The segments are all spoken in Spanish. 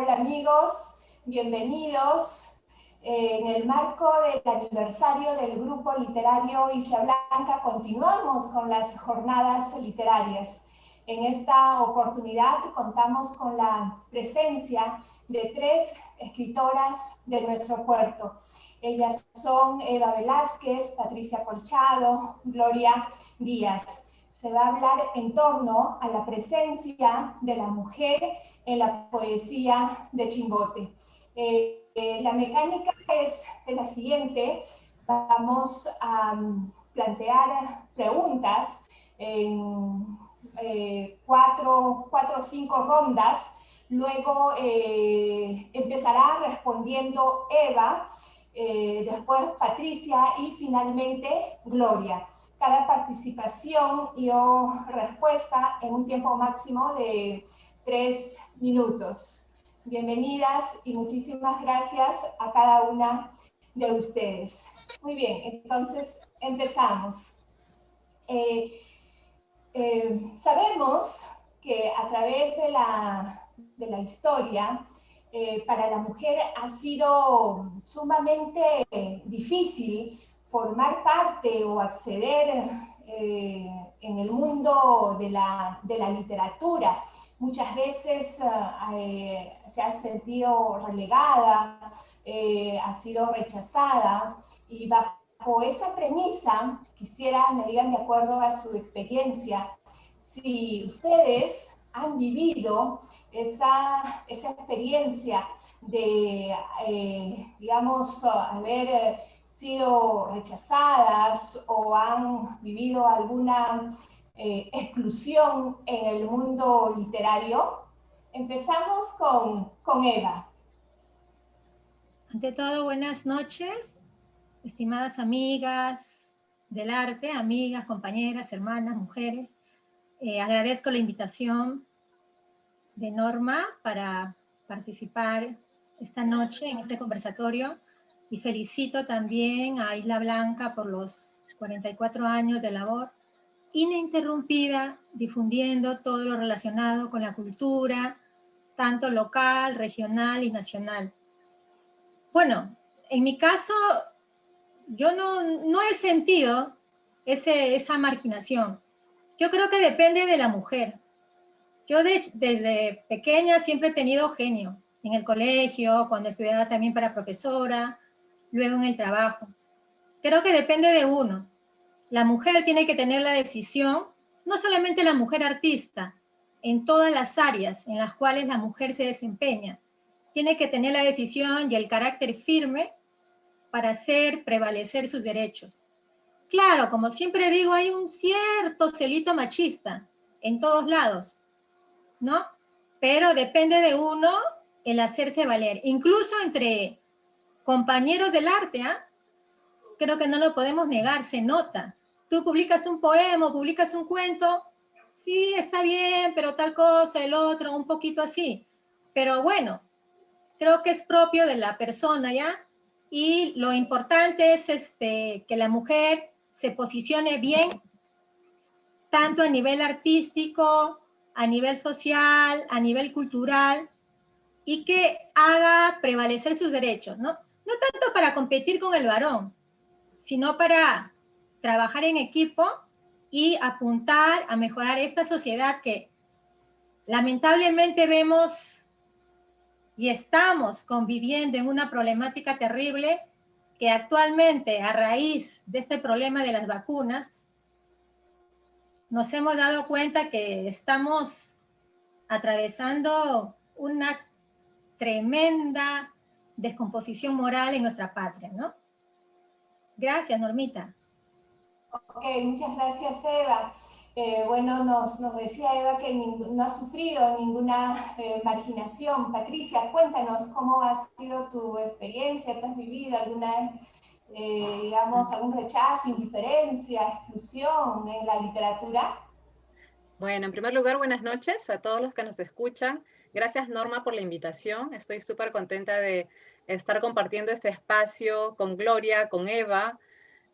Hola amigos, bienvenidos. En el marco del aniversario del Grupo Literario Isla Blanca continuamos con las jornadas literarias. En esta oportunidad contamos con la presencia de 3 escritoras de nuestro puerto. Ellas son Eva Velázquez, Patricia Colchado, Gloria Díaz. Se va a hablar en torno a la presencia de la mujer en la poesía de Chimbote. La mecánica es la siguiente. Vamos a plantear preguntas en 4 o 5 rondas. Luego empezará respondiendo Eva, después Patricia y finalmente Gloria. Cada participación o respuesta en un tiempo máximo de 3 minutos. Bienvenidas y muchísimas gracias a cada una de ustedes. Muy bien, entonces empezamos. Sabemos que a través de la historia, para la mujer ha sido sumamente difícil formar parte o acceder en el mundo de la literatura. Muchas veces se ha sentido relegada, ha sido rechazada, y bajo esa premisa quisiera me digan, de acuerdo a su experiencia, si ustedes han vivido esa experiencia de, digamos, haber sido rechazadas o han vivido alguna exclusión en el mundo literario. Empezamos con Eva. Ante todo, buenas noches, estimadas amigas del arte, amigas, compañeras, hermanas, mujeres. Agradezco la invitación de Norma para participar esta noche en este conversatorio y felicito también a Isla Blanca por los 44 años de labor ininterrumpida difundiendo todo lo relacionado con la cultura, tanto local, regional y nacional. Bueno, en mi caso, yo no he sentido esa marginación. Yo creo que depende de la mujer. Yo desde pequeña siempre he tenido genio, en el colegio, cuando estudiaba también para profesora, luego en el trabajo. Creo que depende de uno. La mujer tiene que tener la decisión, no solamente la mujer artista, en todas las áreas en las cuales la mujer se desempeña. Tiene que tener la decisión y el carácter firme para hacer prevalecer sus derechos. Claro, como siempre digo, hay un cierto celito machista en todos lados, ¿no? Pero depende de uno el hacerse valer. Incluso entre compañeros del arte, ¿ah? Creo que no lo podemos negar, se nota. Tú publicas un poema, publicas un cuento, sí, está bien, pero tal cosa, el otro, un poquito así. Pero bueno, creo que es propio de la persona, ¿ya? Y lo importante es que la mujer se posicione bien, tanto a nivel artístico, a nivel social, a nivel cultural, y que haga prevalecer sus derechos, ¿no? No tanto para competir con el varón, sino para trabajar en equipo y apuntar a mejorar esta sociedad que lamentablemente vemos y estamos conviviendo en una problemática terrible que actualmente, a raíz de este problema de las vacunas, nos hemos dado cuenta que estamos atravesando una tremenda descomposición moral en nuestra patria, ¿no? Gracias, Normita. Ok, muchas gracias, Eva. Bueno, nos decía Eva que no ha sufrido ninguna marginación. Patricia, cuéntanos cómo ha sido tu experiencia, ¿te has vivido alguna, digamos, algún rechazo, indiferencia, exclusión en la literatura? Bueno, en primer lugar, buenas noches a todos los que nos escuchan. Gracias, Norma, por la invitación. Estoy súper contenta de estar compartiendo este espacio con Gloria, con Eva.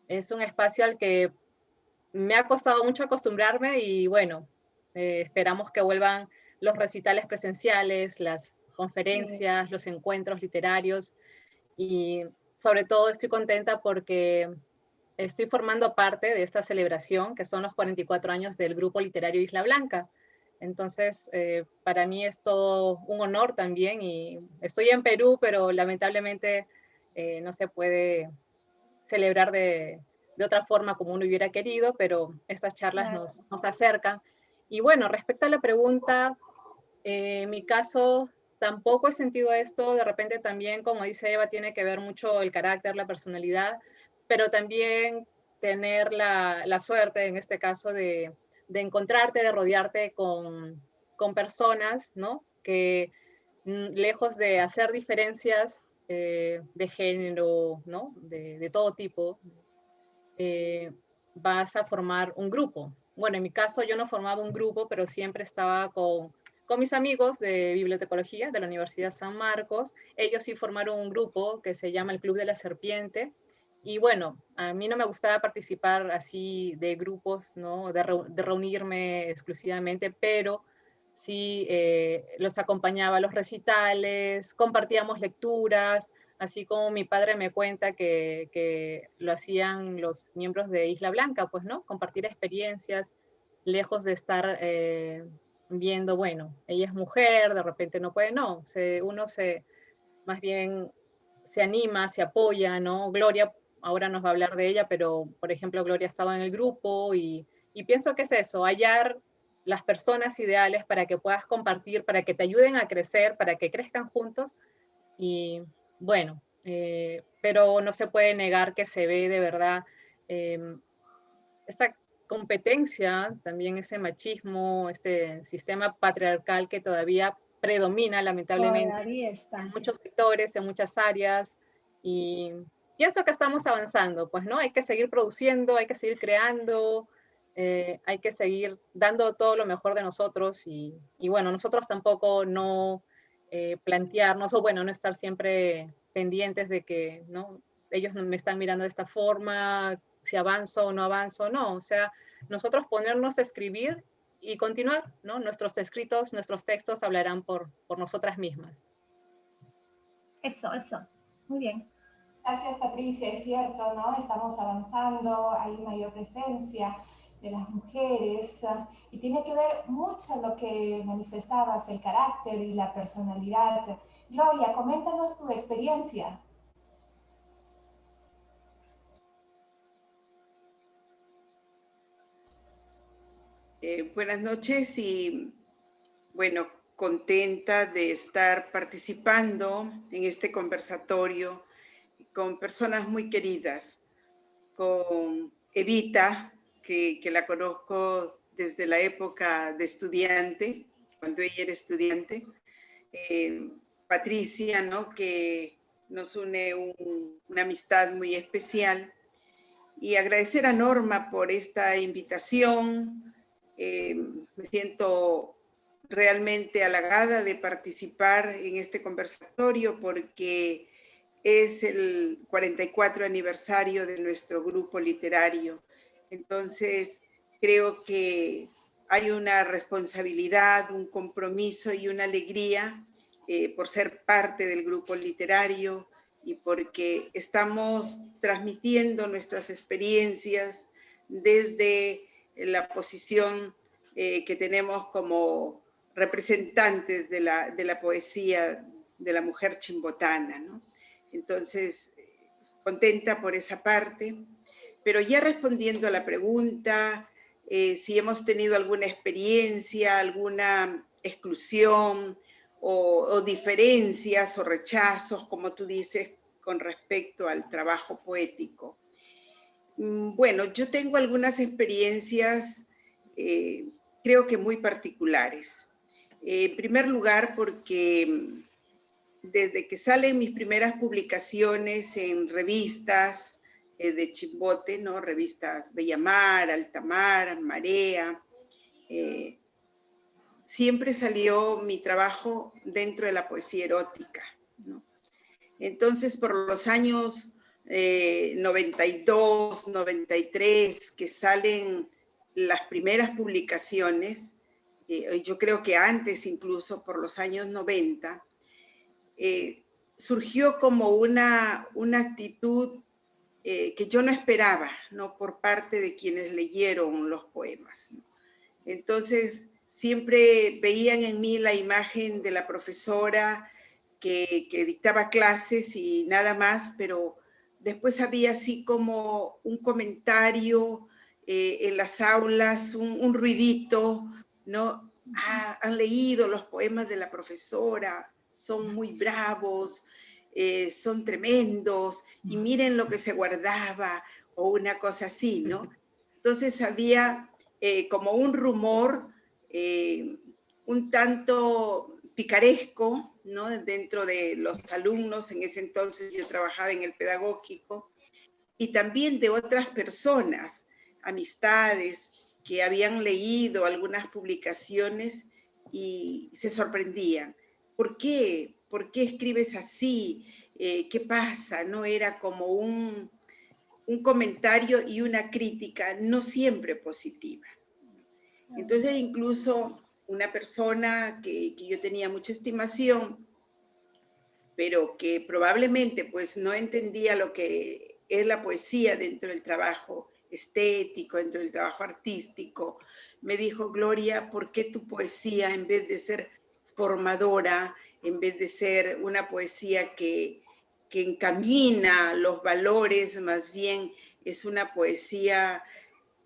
Es un espacio al que me ha costado mucho acostumbrarme y bueno, esperamos que vuelvan los recitales presenciales, las conferencias, los encuentros literarios, y sobre todo estoy contenta porque estoy formando parte de esta celebración, que son los 44 años del Grupo Literario Isla Blanca. Entonces, para mí es todo un honor también, y estoy en Perú, pero lamentablemente no se puede celebrar de otra forma como uno hubiera querido, pero estas charlas Claro. nos acercan. Y bueno, respecto a la pregunta, en mi caso tampoco he sentido esto, de repente también, como dice Eva, tiene que ver mucho el carácter, la personalidad, pero también tener la suerte, en este caso, de encontrarte, de rodearte con personas, ¿no? Que lejos de hacer diferencias de género, ¿no? De todo tipo, vas a formar un grupo. Bueno, en mi caso yo no formaba un grupo, pero siempre estaba con mis amigos de bibliotecología de la Universidad San Marcos. Ellos sí formaron un grupo que se llama el Club de la Serpiente. Y bueno, a mí no me gustaba participar así de grupos, ¿no? De reunirme exclusivamente, pero sí los acompañaba a los recitales, compartíamos lecturas, así como mi padre me cuenta que lo hacían los miembros de Isla Blanca, pues, ¿no? Compartir experiencias, lejos de estar viendo, bueno, ella es mujer, de repente no puede, no, más bien se anima, se apoya, ¿no? Gloria, ahora nos va a hablar de ella, pero, por ejemplo, Gloria ha estado en el grupo y pienso que es eso, hallar las personas ideales para que puedas compartir, para que te ayuden a crecer, para que crezcan juntos. Y bueno, pero no se puede negar que se ve de verdad esa competencia, también ese machismo, este sistema patriarcal que todavía predomina lamentablemente Todavía en está. muchos sectores, en muchas áreas, y pienso que estamos avanzando, pues, ¿no? Hay que seguir produciendo, hay que seguir creando, hay que seguir dando todo lo mejor de nosotros, y bueno, nosotros tampoco no plantearnos, o bueno, no estar siempre pendientes de que, ¿no? Ellos me están mirando de esta forma, si avanzo o no avanzo, no, o sea, nosotros ponernos a escribir y continuar, ¿no? Nuestros escritos, nuestros textos hablarán por nosotras mismas. Eso, muy bien. Gracias, Patricia, es cierto, ¿no? Estamos avanzando, hay mayor presencia de las mujeres y tiene que ver mucho lo que manifestabas, el carácter y la personalidad. Gloria, coméntanos tu experiencia. Buenas noches y bueno, contenta de estar participando en este conversatorio con personas muy queridas, con Evita, que la conozco desde la época de estudiante, cuando ella era estudiante, Patricia, ¿no? Que nos une una amistad muy especial, y agradecer a Norma por esta invitación. Me siento realmente halagada de participar en este conversatorio porque es el 44 aniversario de nuestro grupo literario. Entonces, creo que hay una responsabilidad, un compromiso y una alegría por ser parte del grupo literario y porque estamos transmitiendo nuestras experiencias desde la posición que tenemos como representantes de la poesía de la mujer chimbotana, ¿no? Entonces, contenta por esa parte, pero ya respondiendo a la pregunta, si hemos tenido alguna experiencia, alguna exclusión o diferencias o rechazos, como tú dices, con respecto al trabajo poético. Bueno, yo tengo algunas experiencias, creo que muy particulares. En primer lugar, porque desde que salen mis primeras publicaciones en revistas de Chimbote, ¿no? Revistas Bellamar, Altamar, Marea, siempre salió mi trabajo dentro de la poesía erótica, ¿no? Entonces, por los años 92, 93, que salen las primeras publicaciones, yo creo que antes incluso, por los años 90, surgió como una actitud que yo no esperaba, ¿no? Por parte de quienes leyeron los poemas, ¿no? Entonces, siempre veían en mí la imagen de la profesora que dictaba clases y nada más, pero después había así como un comentario en las aulas, un ruidito, ¿no? Ah, han leído los poemas de la profesora, son muy bravos, son tremendos, y miren lo que se guardaba, o una cosa así, ¿no? Entonces había como un rumor un tanto picaresco, ¿no? Dentro de los alumnos. En ese entonces yo trabajaba en el pedagógico, y también de otras personas, amistades, que habían leído algunas publicaciones y se sorprendían. ¿Por qué? ¿Por qué escribes así? ¿Qué pasa? No era como un comentario y una crítica no siempre positiva. Entonces, incluso una persona que yo tenía mucha estimación, pero que probablemente pues no entendía lo que es la poesía dentro del trabajo estético, dentro del trabajo artístico, me dijo: Gloria, ¿por qué tu poesía, en vez de ser formadora, en vez de ser una poesía que encamina los valores, más bien es una poesía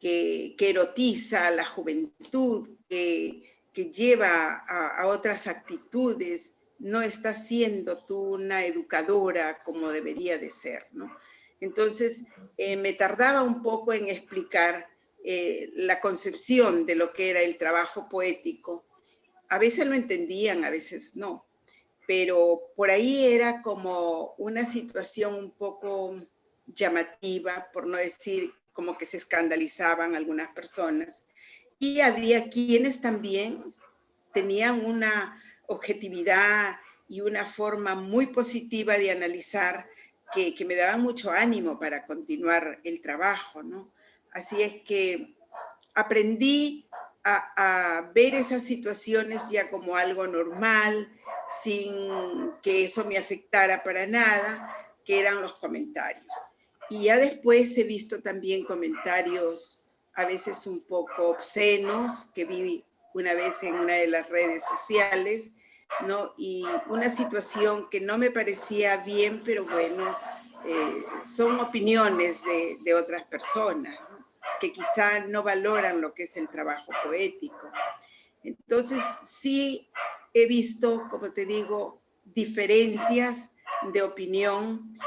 que erotiza a la juventud, que lleva a otras actitudes? No estás siendo tú una educadora como debería de ser, ¿no? Entonces, me tardaba un poco en explicar la concepción de lo que era el trabajo poético. A veces lo entendían, a veces no, pero por ahí era como una situación un poco llamativa, por no decir como que se escandalizaban algunas personas. Y había quienes también tenían una objetividad y una forma muy positiva de analizar que me daban mucho ánimo para continuar el trabajo, ¿no? Así es que aprendí a ver esas situaciones ya como algo normal, sin que eso me afectara para nada, que eran los comentarios. Y ya después he visto también comentarios a veces un poco obscenos, que vi una vez en una de las redes sociales, ¿no? Y una situación que no me parecía bien, pero bueno, son opiniones de otras personas, ¿no? Que quizá no valoran lo que es el trabajo poético. Entonces, sí he visto, como te digo, diferencias de opinión,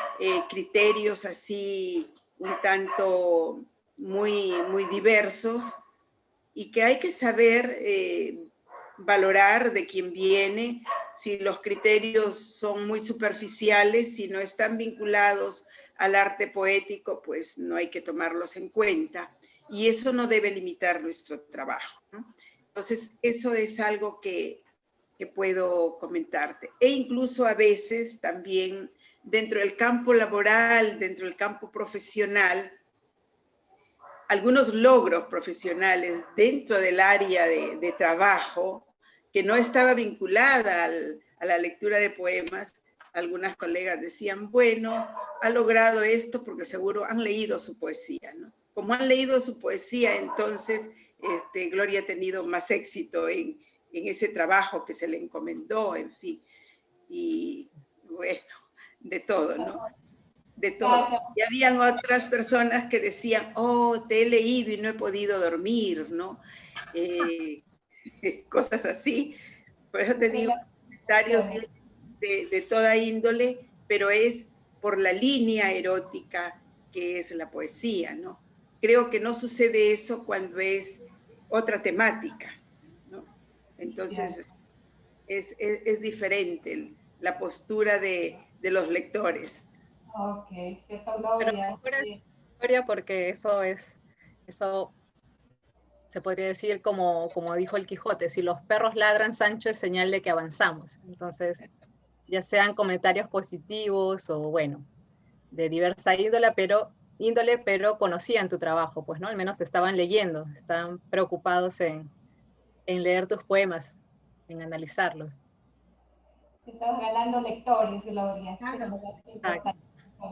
criterios así un tanto muy diversos, y que hay que saber valorar de quién viene. Si los criterios son muy superficiales, si no están vinculados al arte poético, pues no hay que tomarlos en cuenta, y eso no debe limitar nuestro trabajo, ¿no? Entonces, eso es algo que puedo comentarte. E incluso a veces también dentro del campo laboral, dentro del campo profesional, algunos logros profesionales dentro del área de trabajo que no estaba vinculada a la lectura de poemas. Algunas colegas decían: bueno, ha logrado esto porque seguro han leído su poesía, ¿no? Como han leído su poesía, entonces Gloria ha tenido más éxito en ese trabajo que se le encomendó, en fin. Y bueno, de todo, ¿no? De todo. Gracias. Y habían otras personas que decían: oh, te he leído y no he podido dormir, ¿no? Cosas así. Por eso te digo, comentarios de toda índole, pero es por la línea erótica que es la poesía, ¿no? Creo que no sucede eso cuando es otra temática, ¿no? Entonces, es diferente la postura de los lectores. Ok, cierto, Pero Gloria. mejor es historia, porque eso se podría decir como dijo el Quijote: si los perros ladran, Sancho, es señal de que avanzamos. Entonces, ya sean comentarios positivos o bueno, de diversa índole, pero conocían tu trabajo, pues, ¿no? Al menos estaban leyendo, estaban preocupados en leer tus poemas, en analizarlos. Estamos ganando lectores, Gloria. Claro.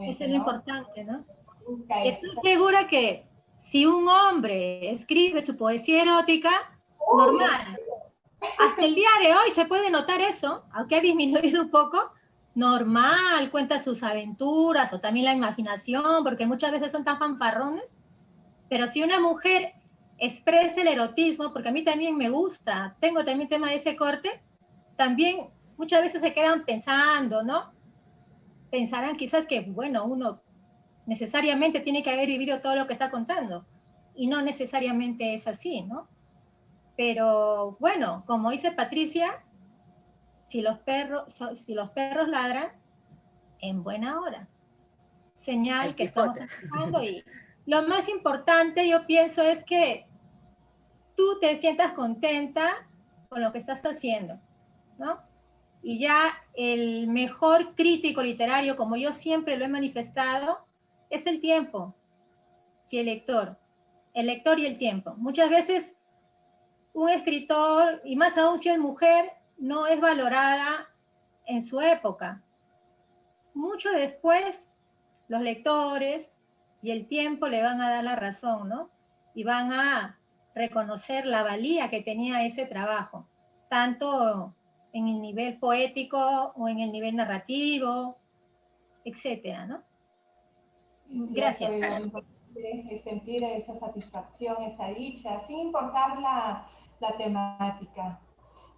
Eso Importante, es lo ¿no? importante, ¿no? Busca Estoy eso. segura que si un hombre escribe su poesía erótica, Uy, normal. Hasta el día de hoy se puede notar eso, aunque ha disminuido un poco, normal, cuenta sus aventuras o también la imaginación, porque muchas veces son tan fanfarrones, pero si una mujer expresa el erotismo, porque a mí también me gusta, tengo también tema de ese corte, también muchas veces se quedan pensando, ¿no? Pensarán quizás que, bueno, uno necesariamente tiene que haber vivido todo lo que está contando, y no necesariamente es así, ¿no? Pero bueno, como dice Patricia, si los perros ladran, en buena hora. El Señal que estamos Quijote. empezando y lo más importante yo pienso es que tú te sientas contenta con lo que estás haciendo, ¿no? Y ya el mejor crítico literario, como yo siempre lo he manifestado, es el tiempo y el lector. El lector y el tiempo. Muchas veces un escritor, y más aún si es mujer, no es valorada en su época. Mucho después, los lectores y el tiempo le van a dar la razón, ¿no? Y van a reconocer la valía que tenía ese trabajo, tanto en el nivel poético o en el nivel narrativo, etcétera, ¿no? es cierto, Gracias. lo importante es sentir esa satisfacción, esa dicha, sin importar la temática.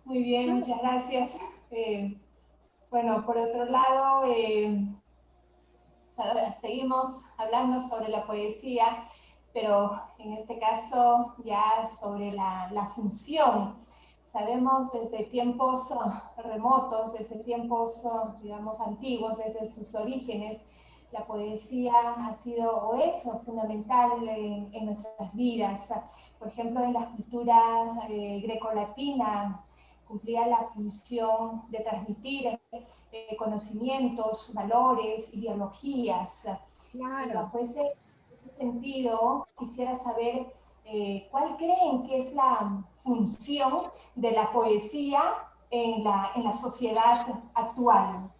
Muy bien, muchas gracias. Bueno, por otro lado, seguimos hablando sobre la poesía, pero en este caso ya sobre la función. Sabemos desde tiempos remotos, desde tiempos, digamos, antiguos, desde sus orígenes, la poesía ha sido o es fundamental en nuestras vidas. Por ejemplo, en la cultura grecolatina cumplía la función de transmitir conocimientos, valores, ideologías. Y Claro. bajo ese sentido, quisiera saber cuál creen que es la función de la poesía en la sociedad actual.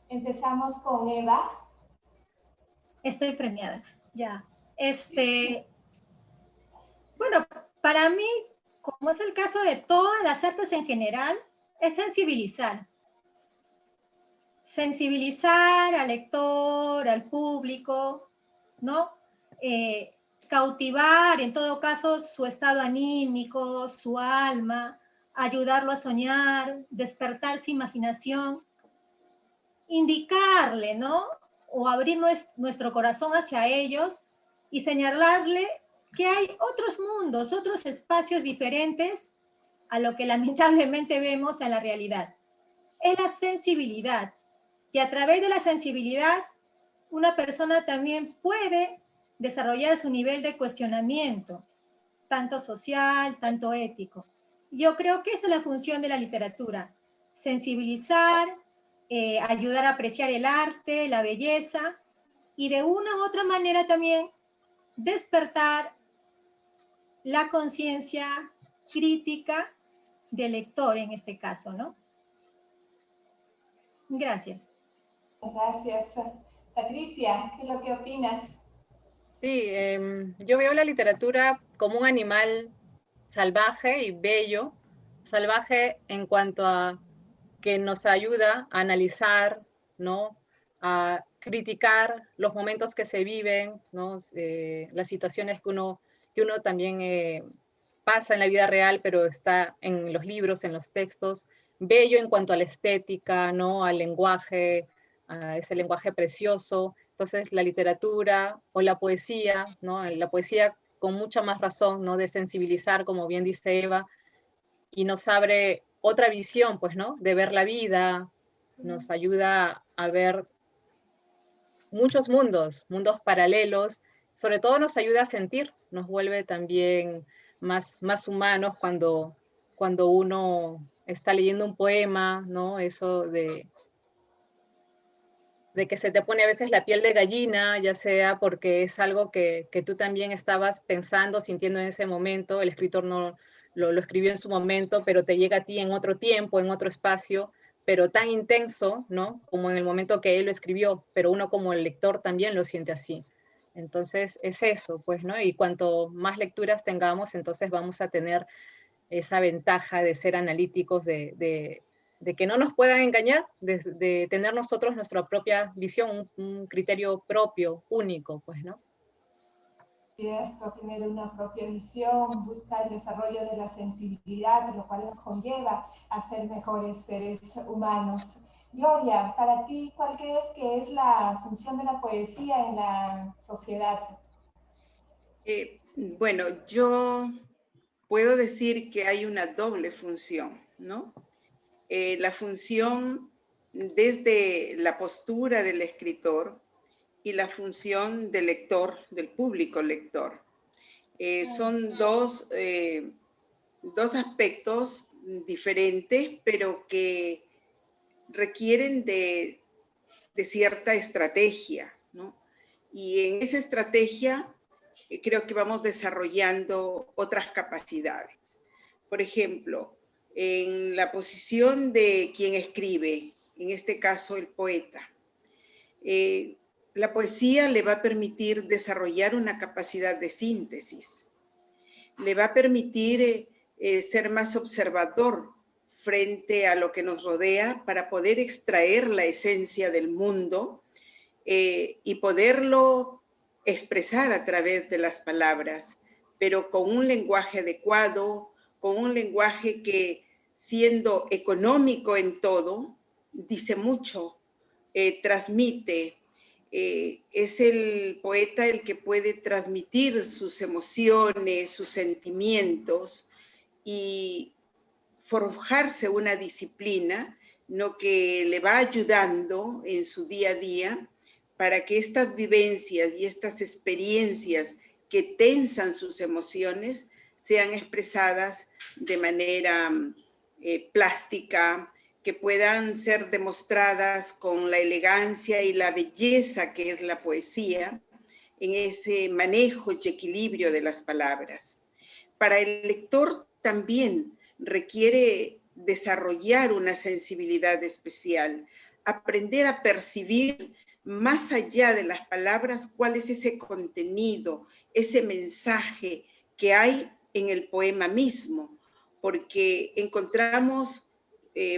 Empezamos con Eva. Estoy premiada. Ya. Bueno, para mí, como es el caso de todas las artes en general, es sensibilizar. Sensibilizar al lector, al público, ¿no? Cautivar, en todo caso, su estado anímico, su alma, ayudarlo a soñar, despertar su imaginación, indicarle, ¿no? O abrir nuestro corazón hacia ellos y señalarle que hay otros mundos, otros espacios diferentes a lo que lamentablemente vemos en la realidad. Es la sensibilidad. Y a través de la sensibilidad, una persona también puede desarrollar su nivel de cuestionamiento, tanto social, tanto ético. Yo creo que esa es la función de la literatura, sensibilizar, ayudar a apreciar el arte, la belleza, y de una u otra manera también despertar la conciencia crítica del lector en este caso, ¿no? Gracias. Gracias. Patricia, ¿qué es lo que opinas? Sí, yo veo la literatura como un animal salvaje y bello, salvaje en cuanto a que nos ayuda a analizar, ¿no? A criticar los momentos que se viven, ¿no? Las situaciones que uno también pasa en la vida real, pero está en los libros, en los textos. Bello en cuanto a la estética, ¿no? Al lenguaje, a ese lenguaje precioso. Entonces, la literatura o la poesía, ¿no? La poesía con mucha más razón, ¿no? De sensibilizar, como bien dice Eva, y nos abre otra visión, pues, ¿no? De ver la vida, nos ayuda a ver muchos mundos, mundos paralelos, sobre todo nos ayuda a sentir, nos vuelve también más humanos cuando uno está leyendo un poema, ¿no? Eso de que se te pone a veces la piel de gallina, ya sea porque es algo que tú también estabas pensando, sintiendo en ese momento, el escritor lo escribió en su momento, pero te llega a ti en otro tiempo, en otro espacio, pero tan intenso, ¿no? Como en el momento que él lo escribió, pero uno como el lector también lo siente así. Entonces es eso, pues, ¿no? Y cuanto más lecturas tengamos, entonces vamos a tener esa ventaja de ser analíticos, de que no nos puedan engañar, de tener nosotros nuestra propia visión, un criterio propio, único, pues, ¿no? Cierto, tener una propia visión, buscar el desarrollo de la sensibilidad, lo cual nos conlleva a ser mejores seres humanos. Gloria, para ti, ¿cuál crees que es la función de la poesía en la sociedad? Bueno, yo puedo decir que hay una doble función, ¿no? La función desde la postura del escritor y la función del lector, del público lector. Son dos aspectos diferentes, pero que requieren de cierta estrategia, ¿no? Y en esa estrategia creo que vamos desarrollando otras capacidades. Por ejemplo, en la posición de quien escribe, en este caso el poeta, la poesía le va a permitir desarrollar una capacidad de síntesis, le va a permitir ser más observador frente a lo que nos rodea para poder extraer la esencia del mundo y poderlo expresar a través de las palabras, pero con un lenguaje adecuado, con un lenguaje que, siendo económico en todo, dice mucho, transmite. Es el poeta el que puede transmitir sus emociones, sus sentimientos y forjarse una disciplina, ¿no?, que le va ayudando en su día a día para que estas vivencias y estas experiencias que tensan sus emociones sean expresadas de manera plástica, que puedan ser demostradas con la elegancia y la belleza que es la poesía, en ese manejo y equilibrio de las palabras. Para el lector también requiere desarrollar una sensibilidad especial, aprender a percibir más allá de las palabras cuál es ese contenido, ese mensaje que hay en el poema mismo, porque encontramos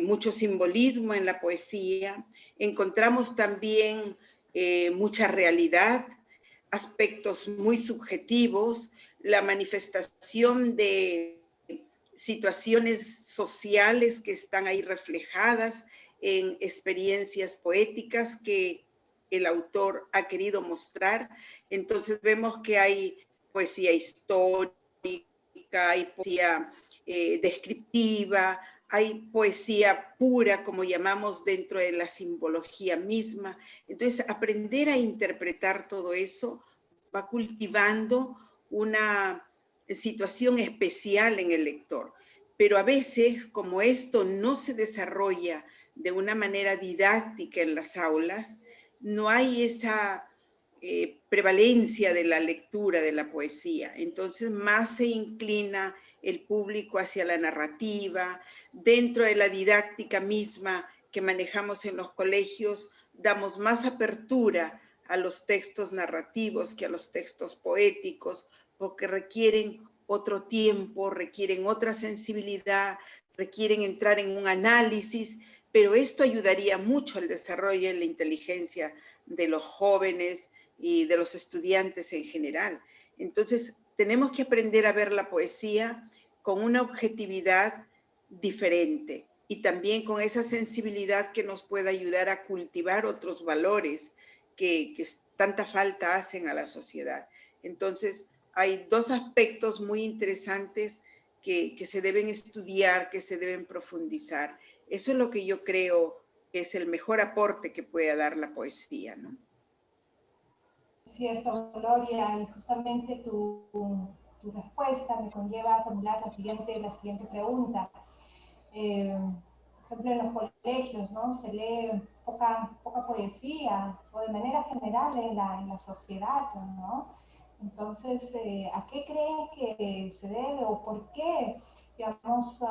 mucho simbolismo en la poesía, encontramos también mucha realidad, aspectos muy subjetivos, la manifestación de situaciones sociales que están ahí reflejadas en experiencias poéticas que el autor ha querido mostrar. Entonces vemos que hay poesía histórica, hay poesía descriptiva, hay poesía pura, como llamamos, dentro de la simbología misma. Entonces, aprender a interpretar todo eso va cultivando una situación especial en el lector. Pero a veces, como esto no se desarrolla de una manera didáctica en las aulas, no hay esa prevalencia de la lectura de la poesía. Entonces, más se inclina el público hacia la narrativa. Dentro de la didáctica misma que manejamos en los colegios, damos más apertura a los textos narrativos que a los textos poéticos, porque requieren otro tiempo, requieren otra sensibilidad, requieren entrar en un análisis, pero esto ayudaría mucho al desarrollo de la inteligencia de los jóvenes y de los estudiantes en general. Entonces, tenemos que aprender a ver la poesía con una objetividad diferente y también con esa sensibilidad que nos pueda ayudar a cultivar otros valores que tanta falta hacen a la sociedad. Entonces, hay dos aspectos muy interesantes que se deben estudiar, que se deben profundizar. Eso es lo que yo creo que es el mejor aporte que puede dar la poesía, ¿no? Cierto, Gloria, y justamente tu respuesta me conlleva a formular la siguiente pregunta. Por ejemplo, en los colegios, ¿no?, se lee poca poesía, o de manera general en la sociedad, ¿no? Entonces, ¿a qué creen que se debe o por qué, digamos,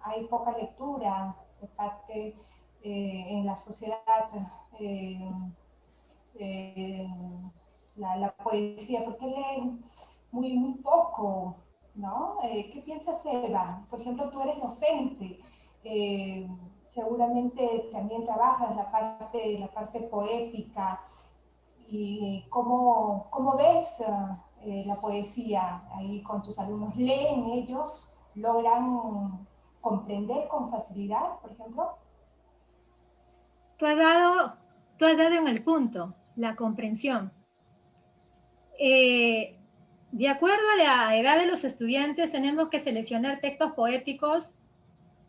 hay poca lectura de parte en la sociedad? eh, eh, la poesía, ¿por qué leen muy poco? ¿No? ¿Qué piensas, Eva? Por ejemplo, tú eres docente, eh, seguramente también trabajas la parte poética, y cómo ves la poesía ahí con tus alumnos. ¿Leen ellos? ¿Logran comprender con facilidad, por ejemplo? Tú has dado en el punto, la comprensión. De acuerdo a la edad de los estudiantes, tenemos que seleccionar textos poéticos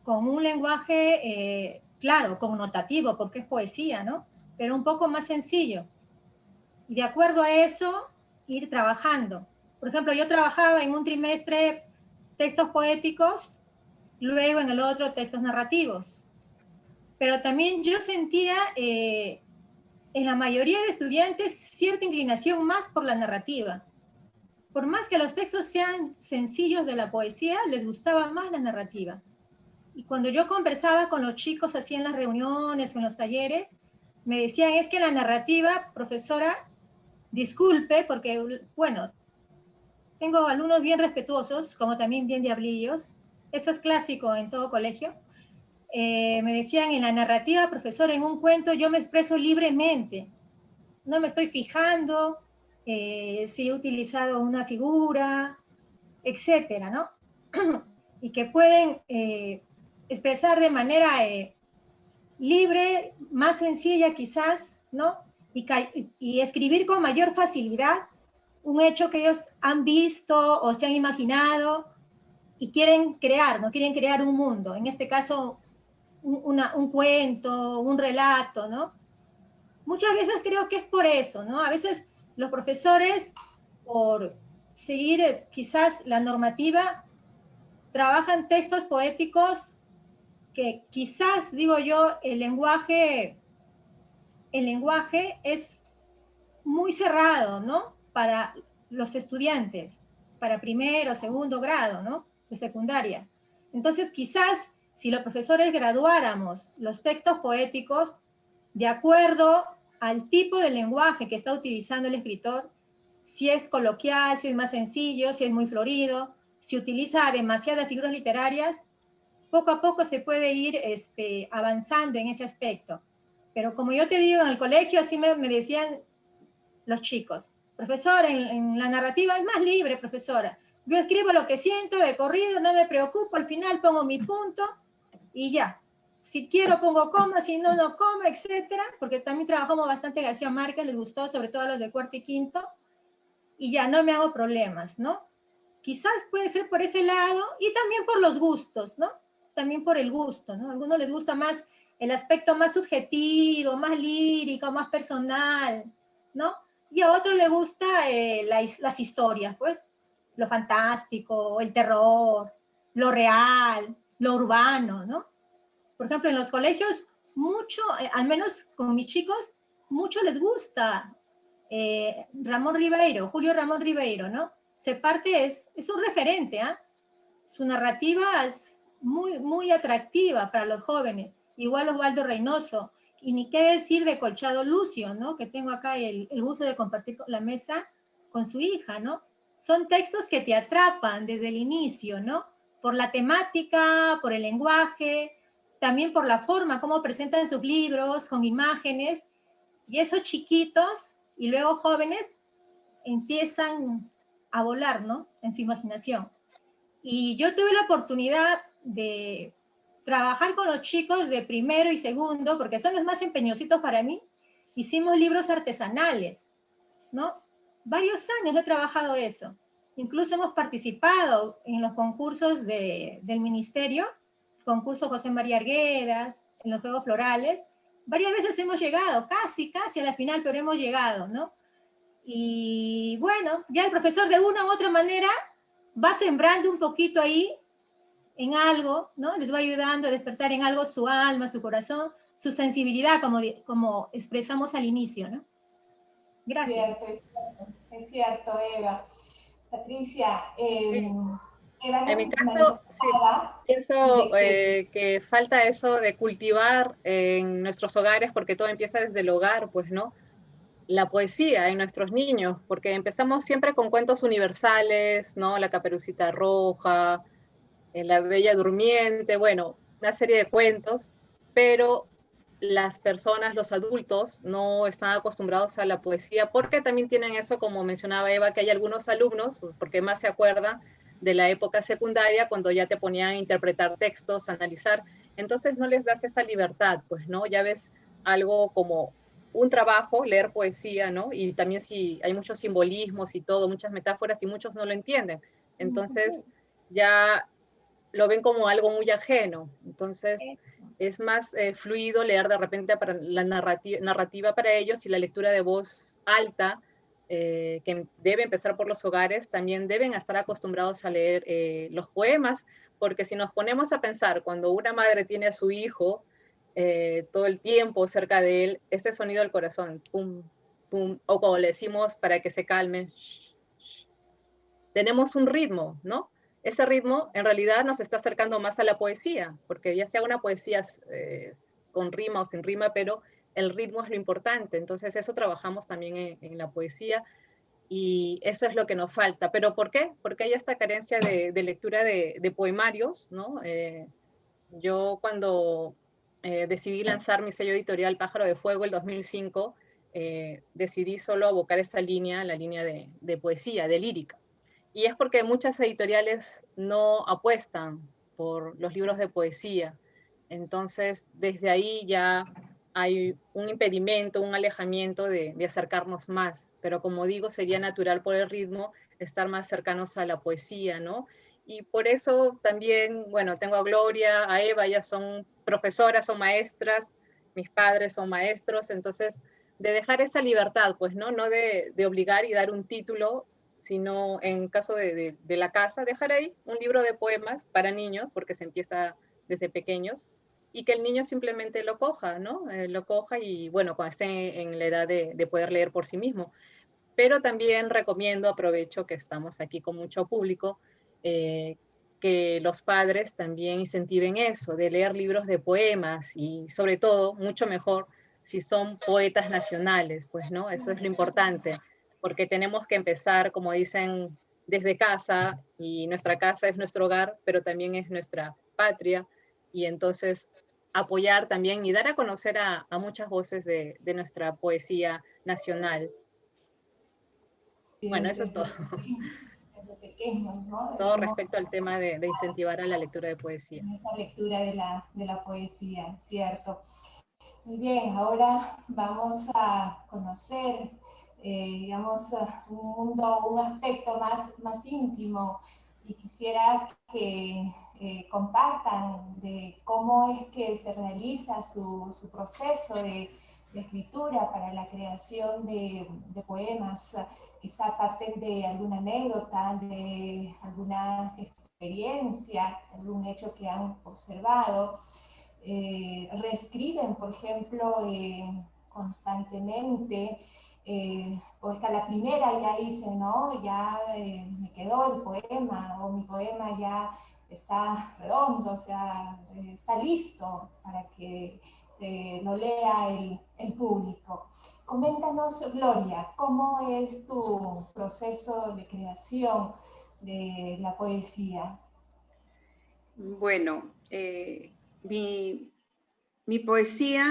con un lenguaje, claro, connotativo, porque es poesía, ¿no? Pero un poco más sencillo. Y de acuerdo a eso, ir trabajando. Por ejemplo, yo trabajaba en un trimestre textos poéticos, luego en el otro textos narrativos. Pero también yo sentía en la mayoría de estudiantes cierta inclinación más por la narrativa. Por más que los textos sean sencillos de la poesía, les gustaba más la narrativa. Y cuando yo conversaba con los chicos así en las reuniones, en los talleres, me decían, es que la narrativa, profesora, disculpe, porque, bueno, tengo alumnos bien respetuosos, como también bien diablillos. Eso es clásico en todo colegio. Me decían, en la narrativa, profesora, en un cuento yo me expreso libremente. No me estoy fijando si he utilizado una figura, etcétera, ¿no? Y que pueden expresar de manera libre, más sencilla quizás, ¿no? Y escribir con mayor facilidad un hecho que ellos han visto o se han imaginado y quieren crear, ¿no? Quieren crear un mundo, en este caso un cuento, un relato, ¿no? Muchas veces creo que es por eso, ¿no? A veces los profesores, por seguir quizás la normativa, trabajan textos poéticos que quizás, digo yo, el lenguaje es muy cerrado, ¿no? Para los estudiantes, para primero, segundo grado, ¿no? De secundaria. Entonces, quizás si los profesores graduáramos los textos poéticos de acuerdo al tipo de lenguaje que está utilizando el escritor, si es coloquial, si es más sencillo, si es muy florido, si utiliza demasiadas figuras literarias, poco a poco se puede ir avanzando en ese aspecto. Pero como yo te digo, en el colegio así me decían los chicos, profesora, en la narrativa es más libre, profesora. Yo escribo lo que siento de corrido, no me preocupo, al final pongo mi punto y ya. Si quiero pongo coma, si no, no coma, etcétera, porque también trabajamos bastante García Márquez, les gustó, sobre todo a los de cuarto y quinto, y ya no me hago problemas, ¿no? Quizás puede ser por ese lado y también por los gustos, ¿no? También por el gusto, ¿no? A algunos les gusta más el aspecto más subjetivo, más lírico, más personal, ¿no? Y a otros les gusta las historias, pues, lo fantástico, el terror, lo real, lo urbano, ¿no? Por ejemplo, en los colegios, mucho, al menos con mis chicos, mucho les gusta Ramón Ribeiro, Julio Ramón Ribeiro, ¿no? Separte es un referente, ¿ah? Su narrativa es muy atractiva para los jóvenes. Igual Osvaldo Reynoso. Y ni qué decir de Colchado Lucio, ¿no? Que tengo acá el gusto de compartir la mesa con su hija, ¿no? Son textos que te atrapan desde el inicio, ¿no? Por la temática, por el lenguaje, también por la forma, cómo presentan sus libros, con imágenes. Y esos chiquitos y luego jóvenes empiezan a volar, ¿no? En su imaginación. Y yo tuve la oportunidad de trabajar con los chicos de primero y segundo, porque son los más empeñositos para mí. Hicimos libros artesanales, ¿no? Varios años he trabajado eso. Incluso hemos participado en los concursos del ministerio, concurso José María Arguedas, en los Juegos Florales. Varias veces hemos llegado, casi a la final, pero hemos llegado, ¿no? Y bueno, ya el profesor de una u otra manera va sembrando un poquito ahí en algo, ¿no? Les va ayudando a despertar en algo su alma, su corazón, su sensibilidad, como expresamos al inicio, ¿no? Gracias. Cierto, Es cierto, Eva. Patricia, Eva En nos mi caso, sí, manifestaba pienso de que que falta eso de cultivar en nuestros hogares, porque todo empieza desde el hogar, pues, ¿no? La poesía en nuestros niños, porque empezamos siempre con cuentos universales, ¿no? La Caperucita Roja, La Bella Durmiente, bueno, una serie de cuentos, pero las personas, los adultos, no están acostumbrados a la poesía, porque también tienen eso, como mencionaba Eva, que hay algunos alumnos, porque más se acuerdan de la época secundaria, cuando ya te ponían a interpretar textos, a analizar, entonces no les das esa libertad, pues, ¿no? Ya ves algo como un trabajo, leer poesía, ¿no? Y también si hay muchos simbolismos y todo, muchas metáforas y muchos no lo entienden. Entonces ya lo ven como algo muy ajeno. Entonces, es más fluido leer de repente para la narrativa para ellos y la lectura de voz alta, que debe empezar por los hogares, también deben estar acostumbrados a leer los poemas, porque si nos ponemos a pensar, cuando una madre tiene a su hijo todo el tiempo cerca de él, ese sonido del corazón, pum, pum, o como le decimos para que se calme, tenemos un ritmo, ¿no? Ese ritmo en realidad nos está acercando más a la poesía, porque ya sea una poesía con rima o sin rima, pero el ritmo es lo importante. Entonces eso trabajamos también en la poesía y eso es lo que nos falta. ¿Pero por qué? Porque hay esta carencia de lectura de poemarios, ¿no? Yo cuando decidí lanzar mi sello editorial Pájaro de Fuego el 2005, decidí solo abocar esa línea, la línea de poesía, de lírica. Y es porque muchas editoriales no apuestan por los libros de poesía. Entonces, desde ahí ya hay un impedimento, un alejamiento de acercarnos más. Pero como digo, sería natural por el ritmo estar más cercanos a la poesía, ¿no? Y por eso también, bueno, tengo a Gloria, a Eva, ya son profesoras, son maestras, mis padres son maestros, entonces de dejar esa libertad, pues, ¿no? No de obligar y dar un título, sino en caso de la casa, dejar ahí un libro de poemas para niños, porque se empieza desde pequeños, y que el niño simplemente lo coja, ¿no? Lo coja y, bueno, cuando esté en la edad de poder leer por sí mismo. Pero también recomiendo, aprovecho que estamos aquí con mucho público, eh, que los padres también incentiven eso, de leer libros de poemas y sobre todo, mucho mejor, si son poetas nacionales, pues, ¿no? Eso es lo importante, porque tenemos que empezar, como dicen, desde casa, y nuestra casa es nuestro hogar, pero también es nuestra patria, y entonces apoyar también y dar a conocer a muchas voces de nuestra poesía nacional. Bueno, eso es todo. desde pequeños, ¿no? Todo Debemos respecto al tema de incentivar a la lectura de poesía. en esa lectura de la poesía, ¿cierto? Muy bien, ahora vamos a conocer, digamos, un mundo, un aspecto más íntimo y quisiera que compartan de cómo es que se realiza su proceso de escritura para la creación de poemas. Quizá parten de alguna anécdota, de alguna experiencia, algún hecho que han observado. Reescriben, por ejemplo, constantemente, o hasta la primera ya hice, ¿no? Ya me quedó el poema, o mi poema ya está redondo, o sea, está listo para que lo lea el público. Coméntanos, Gloria, ¿cómo es tu proceso de creación de la poesía? Bueno, mi poesía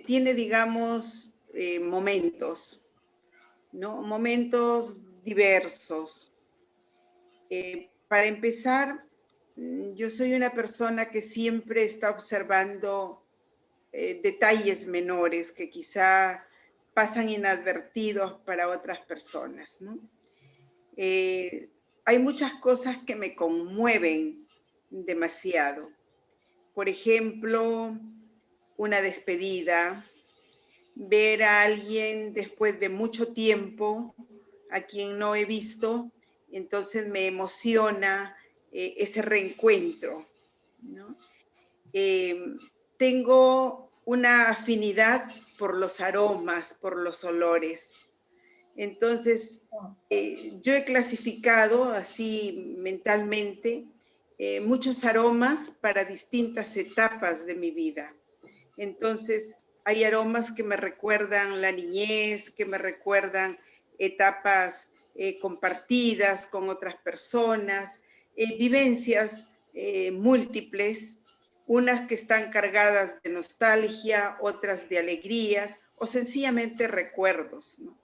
tiene, digamos, momentos, ¿no? Momentos diversos. Para empezar, yo soy una persona que siempre está observando detalles menores que quizá pasan inadvertidos para otras personas, ¿no? Hay muchas cosas que me conmueven demasiado. Por ejemplo, una despedida, ver a alguien después de mucho tiempo a quien no he visto, entonces me emociona ese reencuentro, ¿no? Tengo una afinidad por los aromas, por los olores. Entonces, yo he clasificado así mentalmente muchos aromas para distintas etapas de mi vida. Entonces, hay aromas que me recuerdan la niñez, que me recuerdan etapas compartidas con otras personas, vivencias múltiples, unas que están cargadas de nostalgia, otras de alegrías o sencillamente recuerdos, ¿no?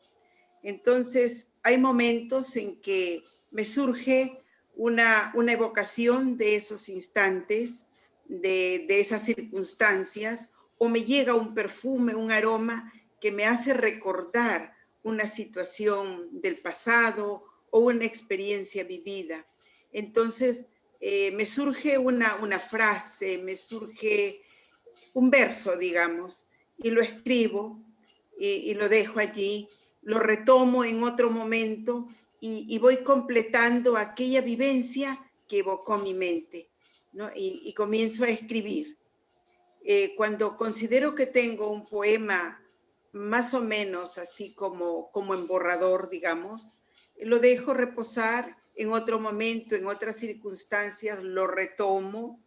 Entonces, hay momentos en que me surge una evocación de esos instantes, de esas circunstancias, o me llega un perfume, un aroma que me hace recordar una situación del pasado o una experiencia vivida. Entonces, me surge una frase, me surge un verso, digamos, y lo escribo y lo dejo allí, lo retomo en otro momento y voy completando aquella vivencia que evocó mi mente, ¿no? Y comienzo a escribir. Cuando considero que tengo un poema más o menos así como en borrador, digamos, lo dejo reposar en otro momento, en otras circunstancias, lo retomo,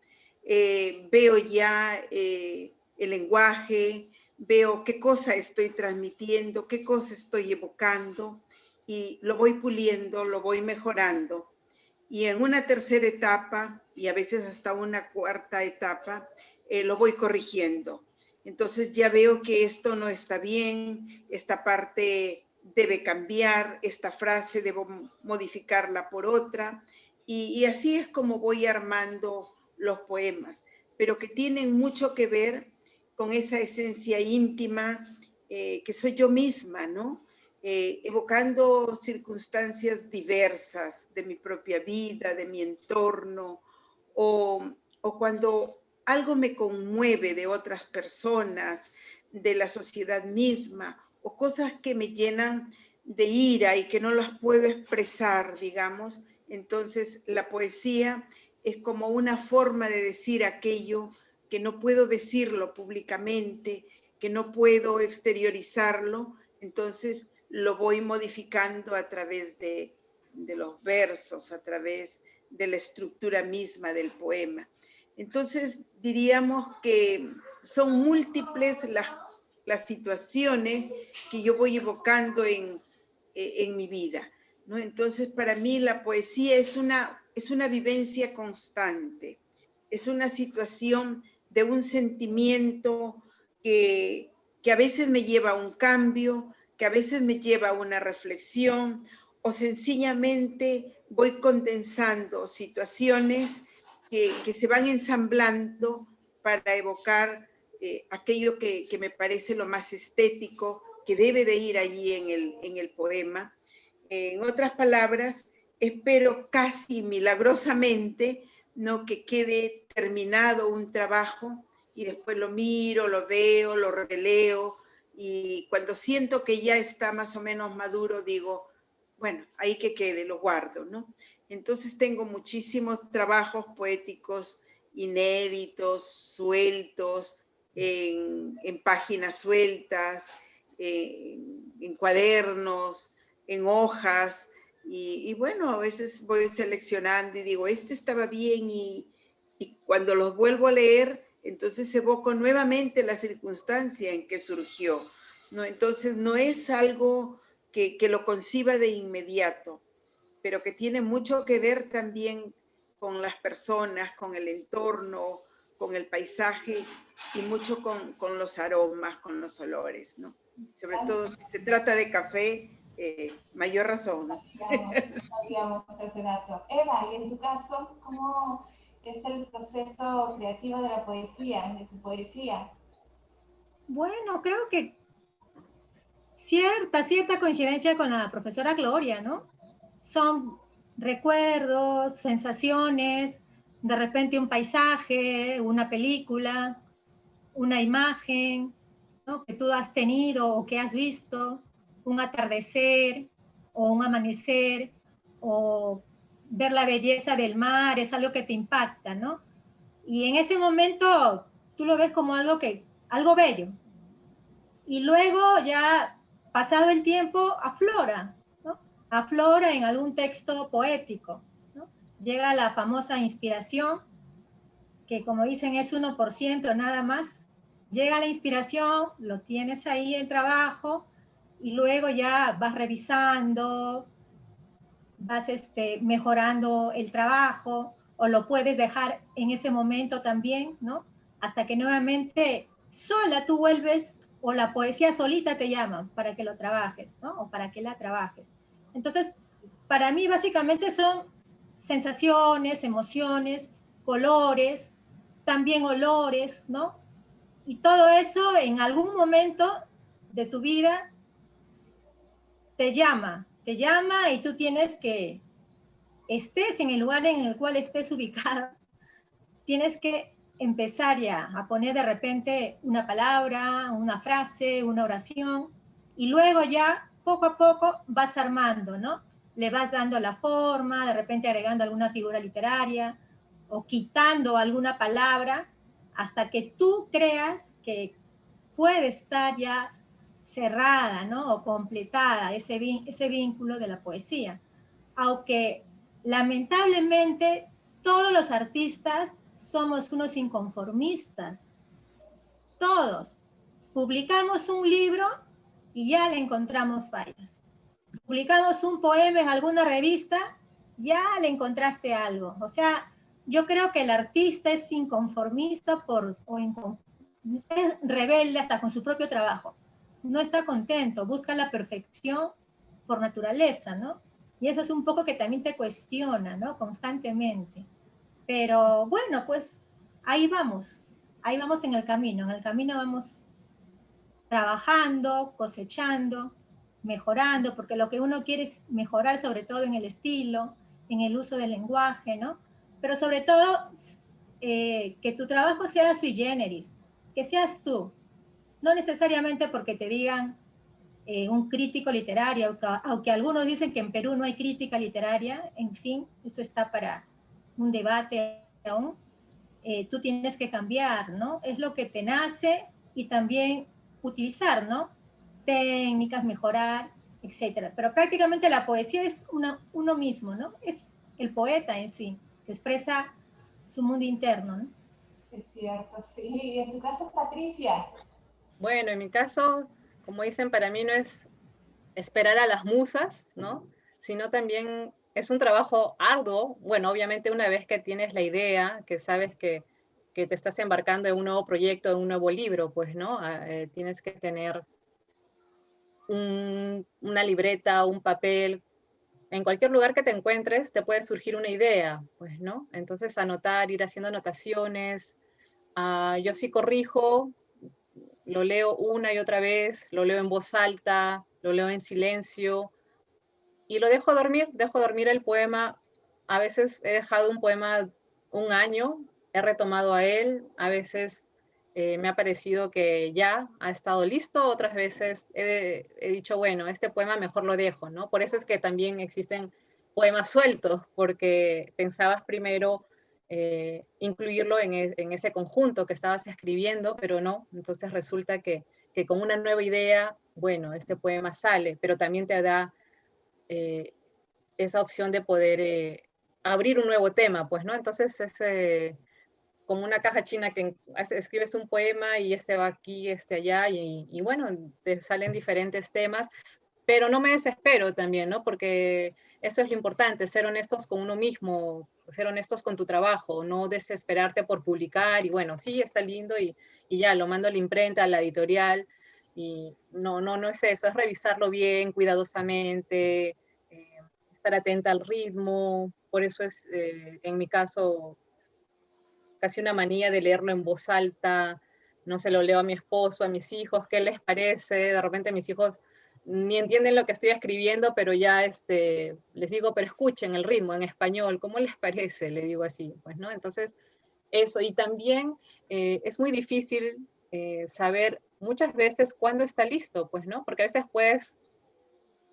veo ya el lenguaje, veo qué cosa estoy transmitiendo, qué cosa estoy evocando y lo voy puliendo, lo voy mejorando. Y en una tercera etapa, y a veces hasta una cuarta etapa, lo voy corrigiendo. Entonces ya veo que esto no está bien, esta parte debe cambiar, esta frase debo modificarla por otra, y así es como voy armando los poemas, pero que tienen mucho que ver con esa esencia íntima que soy yo misma, ¿no? Evocando circunstancias diversas de mi propia vida, de mi entorno, o cuando algo me conmueve de otras personas, de la sociedad misma, o cosas que me llenan de ira y que no las puedo expresar, digamos. Entonces la poesía es como una forma de decir aquello que no puedo decirlo públicamente, que no puedo exteriorizarlo. Entonces lo voy modificando a través de los versos, a través de la estructura misma del poema. Entonces diríamos que son múltiples las situaciones que yo voy evocando en mi vida, ¿no? Entonces para mí la poesía es una vivencia constante, es una situación de un sentimiento que a veces me lleva a un cambio, que a veces me lleva a una reflexión, o sencillamente voy condensando situaciones que se van ensamblando para evocar aquello que me parece lo más estético, que debe de ir allí en el poema. En otras palabras, espero casi milagrosamente, ¿no?, que quede terminado un trabajo y después lo miro, lo veo, lo releo, y cuando siento que ya está más o menos maduro, digo, bueno, ahí que quede, lo guardo, ¿no? Entonces tengo muchísimos trabajos poéticos inéditos, sueltos, en páginas sueltas, en cuadernos, en hojas, y bueno, a veces voy seleccionando y digo, este estaba bien, y cuando los vuelvo a leer, entonces evoco nuevamente la circunstancia en que surgió, ¿no? Entonces no es algo que lo conciba de inmediato, pero que tiene mucho que ver también con las personas, con el entorno, con el paisaje y mucho con los aromas, con los olores, ¿no? Sobre todo si se trata de café, mayor razón, ¿no? Sabíamos ese dato. Eva, y en tu caso, ¿cómo es el proceso creativo de la poesía, de tu poesía? Bueno, creo que cierta coincidencia con la profesora Gloria, ¿no? Son recuerdos, sensaciones, de repente un paisaje, una película, una imagen, ¿no?, que tú has tenido o que has visto, un atardecer o un amanecer, o ver la belleza del mar, es algo que te impacta, ¿no? Y en ese momento tú lo ves como algo bello. Y luego ya pasado el tiempo aflora, ¿no? Aflora en algún texto poético, ¿no? Llega la famosa inspiración, que como dicen es 1% nada más. Llega la inspiración, lo tienes ahí el trabajo, y luego ya vas revisando, vas mejorando el trabajo, o lo puedes dejar en ese momento también, ¿no? Hasta que nuevamente sola tú vuelves, o la poesía solita te llama para que lo trabajes, ¿no? O para que la trabajes. Entonces, para mí básicamente son sensaciones, emociones, colores, también olores, ¿no? Y todo eso en algún momento de tu vida te llama y tú tienes que, estés en el lugar en el cual estés ubicado, tienes que empezar ya a poner de repente una palabra, una frase, una oración, y luego ya poco a poco vas armando, ¿no? Le vas dando la forma, de repente agregando alguna figura literaria o quitando alguna palabra hasta que tú creas que puede estar ya cerrada, ¿no? O completada ese vínculo de la poesía. Aunque lamentablemente todos los artistas somos unos inconformistas, todos. Publicamos un libro y ya le encontramos fallas. Publicamos un poema en alguna revista, ya le encontraste algo. O sea, yo creo que el artista es inconformista es rebelde hasta con su propio trabajo. No está contento, busca la perfección por naturaleza, ¿no? Y eso es un poco que también te cuestiona, ¿no? Constantemente. Pero bueno, pues ahí vamos en el camino vamos trabajando, cosechando, mejorando, porque lo que uno quiere es mejorar sobre todo en el estilo, en el uso del lenguaje, ¿no? Pero sobre todo que tu trabajo sea sui generis, que seas tú, no necesariamente porque te digan un crítico literario, aunque algunos dicen que en Perú no hay crítica literaria, en fin, eso está para un debate aún. Tú tienes que cambiar, ¿no? Es lo que te nace y también utilizar, ¿no? Técnicas, mejorar, etcétera. Pero prácticamente la poesía es uno mismo, ¿no? Es el poeta en sí, que expresa su mundo interno, ¿no? Es cierto, sí. ¿Y en tu caso, Patricia? Bueno, en mi caso, como dicen, para mí no es esperar a las musas, ¿no? Sino también es un trabajo arduo. Bueno, obviamente una vez que tienes la idea, que sabes que te estás embarcando en un nuevo proyecto, en un nuevo libro, pues, ¿no? Tienes que tener una libreta, un papel. En cualquier lugar que te encuentres te puede surgir una idea, pues, ¿no? Entonces anotar, ir haciendo anotaciones. Yo sí corrijo, lo leo una y otra vez, lo leo en voz alta, lo leo en silencio y lo dejo dormir el poema. A veces he dejado un poema un año, he retomado a él, a veces me ha parecido que ya ha estado listo, otras veces he dicho, bueno, este poema mejor lo dejo, ¿no? Por eso es que también existen poemas sueltos, porque pensabas primero incluirlo en ese conjunto que estabas escribiendo, pero no, entonces resulta que con una nueva idea, bueno, este poema sale, pero también te da eh, esa opción de poder abrir un nuevo tema, pues, ¿no? Entonces es como una caja china que escribes un poema y este va aquí, este allá, y bueno, te salen diferentes temas, pero no me desespero también, ¿no? Porque eso es lo importante, ser honestos con uno mismo, ser honestos con tu trabajo, no desesperarte por publicar, y bueno, sí, está lindo, y ya, lo mando a la imprenta, a la editorial, y no es eso, es revisarlo bien, cuidadosamente, estar atenta al ritmo, por eso es, en mi caso, casi una manía de leerlo en voz alta, no se lo leo a mi esposo, a mis hijos, ¿qué les parece? De repente mis hijos ni entienden lo que estoy escribiendo, pero ya les digo, pero escuchen el ritmo en español, ¿cómo les parece? Le digo así, pues, ¿no? Entonces, eso, y también es muy difícil saber muchas veces cuándo está listo, pues, ¿no? Porque a veces puedes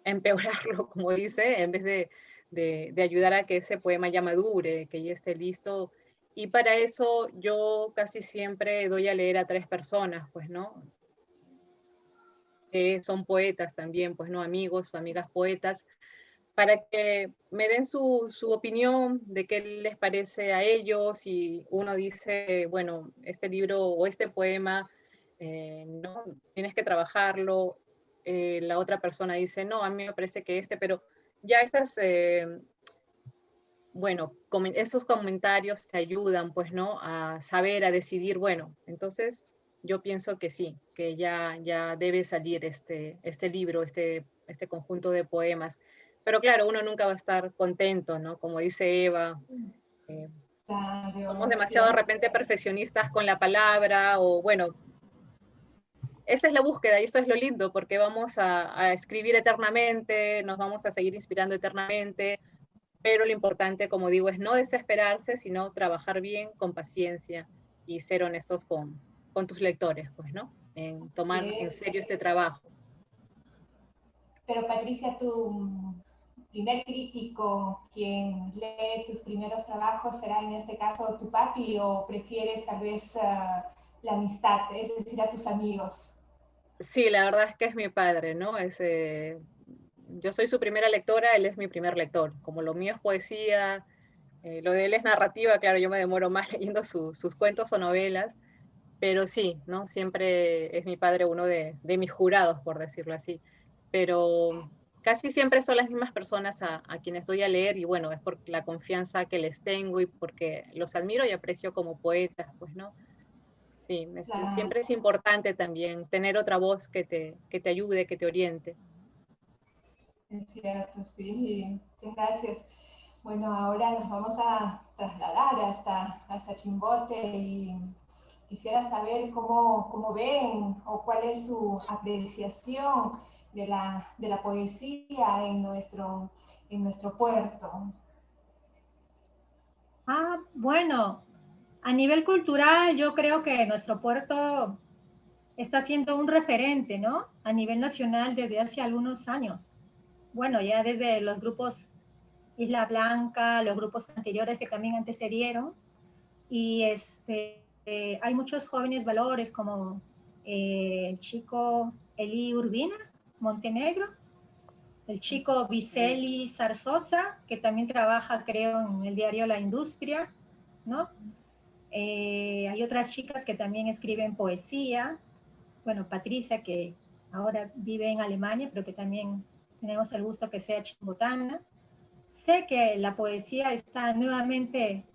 empeorarlo, como dice, en vez de ayudar a que ese poema ya madure, que ya esté listo. Y para eso yo casi siempre doy a leer a 3 personas, pues, ¿no? que son poetas también, pues no, amigos o amigas poetas, para que me den su opinión de qué les parece a ellos, y uno dice, bueno, este libro o este poema, no, tienes que trabajarlo, la otra persona dice, no, a mí me parece que pero ya esas, bueno, esos comentarios te ayudan, pues, ¿no? A saber, a decidir, bueno, entonces yo pienso que sí, que ya debe salir este libro, este conjunto de poemas. Pero claro, uno nunca va a estar contento, ¿no? Como dice Eva, eh, Claro, somos es demasiado de cierto. repente perfeccionistas con la palabra, o bueno, esa es la búsqueda y eso es lo lindo, porque vamos a escribir eternamente, nos vamos a seguir inspirando eternamente, pero lo importante, como digo, es no desesperarse, sino trabajar bien, con paciencia y ser honestos con tus lectores, pues, ¿no? En Así tomar en es. serio este trabajo. Pero Patricia, tu primer crítico, quien lee tus primeros trabajos, será en este caso tu papi, o prefieres tal vez la amistad, es decir, a tus amigos. Sí, la verdad es que es mi padre, ¿no? Yo soy su primera lectora, él es mi primer lector. Como lo mío es poesía, lo de él es narrativa, claro, yo me demoro más leyendo sus cuentos o novelas, pero sí, ¿no? Siempre es mi padre uno de mis jurados, por decirlo así. Pero casi siempre son las mismas personas a quienes doy a leer, y bueno, es por la confianza que les tengo y porque los admiro y aprecio como poetas, pues, ¿no? Sí, Claro, siempre es importante también tener otra voz que te ayude, que te oriente. es cierto, sí. Muchas gracias. Bueno, ahora nos vamos a trasladar hasta Chimbote y quisiera saber cómo ven o cuál es su apreciación de la poesía en nuestro puerto. Ah, bueno, a nivel cultural yo creo que nuestro puerto está siendo un referente, ¿no? A nivel nacional desde hace algunos años. Bueno, ya desde los grupos Isla Blanca, los grupos anteriores que también antecedieron, y hay muchos jóvenes valores como el chico Eli Urbina, Montenegro, el chico Viceli Zarzosa, que también trabaja, creo, en el diario La Industria, ¿no? Hay otras chicas que también escriben poesía, bueno, Patricia, que ahora vive en Alemania, pero que también tenemos el gusto que sea chimbotana. Sé que la poesía está nuevamente,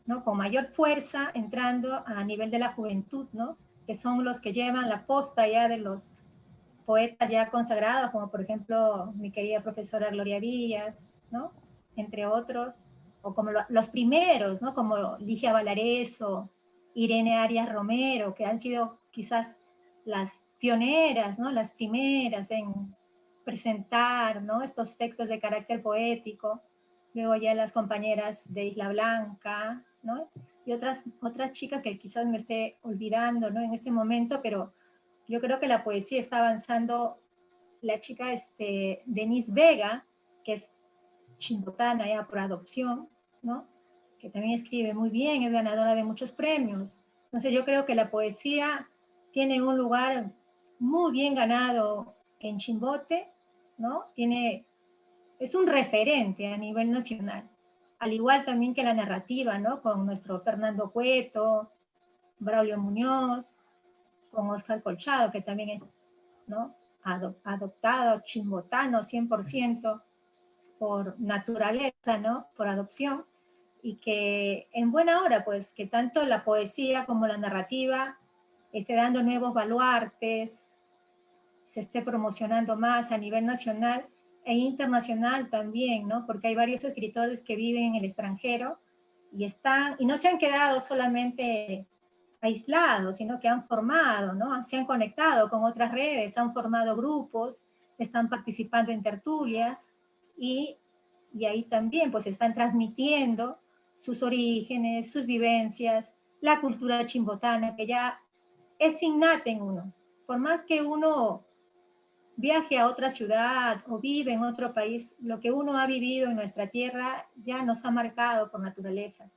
¿no?, con mayor fuerza entrando a nivel de la juventud, ¿no?, que son los que llevan la posta ya de los poetas ya consagrados, como por ejemplo mi querida profesora Gloria Díaz, ¿no?, entre otros, o como los primeros, ¿no?, como Ligia Valareso, Irene Arias Romero, que han sido quizás las pioneras, ¿no?, las primeras en presentar, ¿no?, estos textos de carácter poético. Luego ya las compañeras de Isla Blanca, ¿no?, y otras chicas que quizás me esté olvidando, ¿no?, en este momento, pero yo creo que la poesía está avanzando. La chica Denise Vega, que es chimbotana ya por adopción, ¿no?, que también escribe muy bien, es ganadora de muchos premios. Entonces yo creo que la poesía tiene un lugar muy bien ganado en Chimbote, ¿no? Es un referente a nivel nacional, al igual también que la narrativa, ¿no?, con nuestro Fernando Cueto, Braulio Muñoz, con Oscar Colchado, que también es, ¿no?, adoptado, chimbotano 100% por naturaleza, ¿no?, por adopción, y que en buena hora, pues, que tanto la poesía como la narrativa esté dando nuevos baluartes, se esté promocionando más a nivel nacional e internacional también, ¿no? Porque hay varios escritores que viven en el extranjero y no se han quedado solamente aislados, sino que han formado, ¿no? Se han conectado con otras redes, han formado grupos, están participando en tertulias y, y ahí también pues están transmitiendo sus orígenes, sus vivencias, la cultura chimbotana que ya es innata en uno. Por más que uno viaje a otra ciudad o vive en otro país, lo que uno ha vivido en nuestra tierra ya nos ha marcado por naturaleza.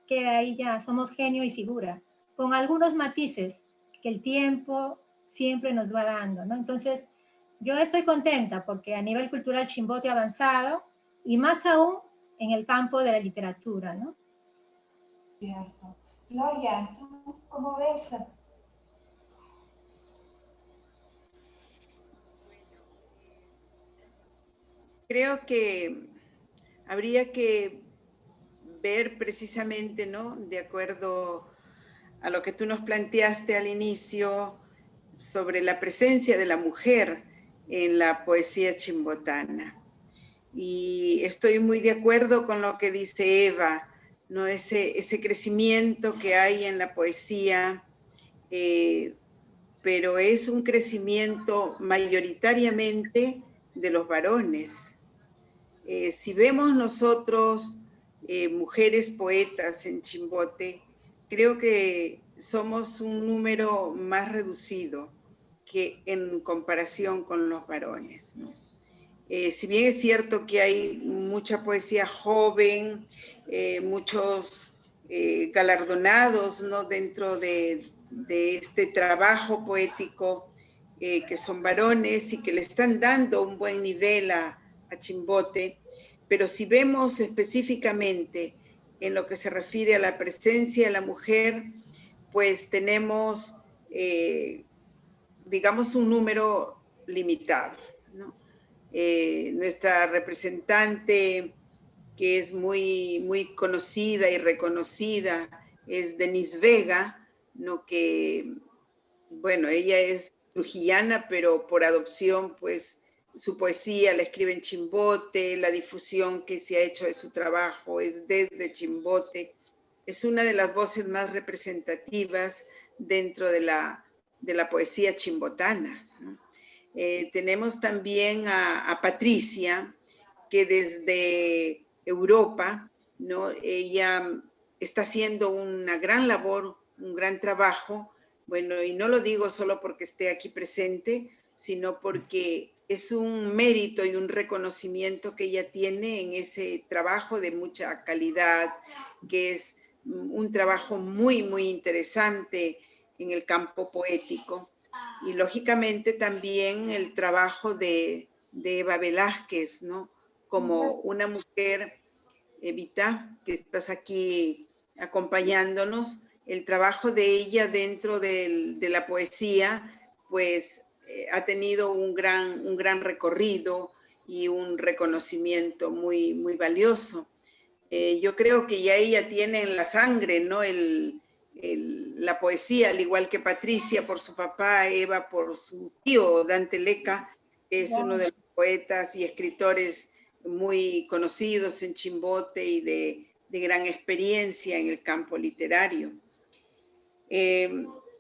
Queda ahí ya, somos genio y figura, con algunos matices que el tiempo siempre nos va dando, ¿no? Entonces, yo estoy contenta porque a nivel cultural Chimbote ha avanzado, y más aún en el campo de la literatura, ¿no? Cierto. Gloria, ¿tú cómo ves? Creo que habría que ver precisamente, ¿no? De acuerdo a lo que tú nos planteaste al inicio sobre la presencia de la mujer en la poesía chimbotana. Y estoy muy de acuerdo con lo que dice Eva, ¿no? Ese crecimiento que hay en la poesía, pero es un crecimiento mayoritariamente de los varones. Si vemos nosotros mujeres poetas en Chimbote, creo que somos un número más reducido que en comparación con los varones, ¿no? Si bien es cierto que hay mucha poesía joven, muchos galardonados, ¿no? Dentro de este trabajo poético, que son varones y que le están dando un buen nivel a Chimbote, pero si vemos específicamente en lo que se refiere a la presencia de la mujer, pues tenemos, digamos, un número limitado, ¿no? Nuestra representante, que es muy conocida y reconocida, es Denise Vega, ¿no? Que, bueno, ella es trujillana, pero por adopción, pues, su poesía la escribe en Chimbote, la difusión que se ha hecho de su trabajo es desde Chimbote. Es una de las voces más representativas dentro de la poesía chimbotana, ¿no? Tenemos también a Patricia, que desde Europa, ¿no? Ella está haciendo una gran labor, un gran trabajo, bueno, y no lo digo solo porque esté aquí presente, sino porque es un mérito y un reconocimiento que ella tiene en ese trabajo de mucha calidad, que es un trabajo muy interesante en el campo poético. Y lógicamente también el trabajo de Eva Velázquez, ¿no? Como una mujer, Evita, que estás aquí acompañándonos, el trabajo de ella dentro de la poesía, pues ha tenido un gran recorrido y un reconocimiento muy valioso. Yo creo que ya ella tiene en la sangre, ¿no? La poesía, al igual que Patricia por su papá, Eva por su tío, Dante Leca, que es uno de los poetas y escritores muy conocidos en Chimbote y de gran experiencia en el campo literario.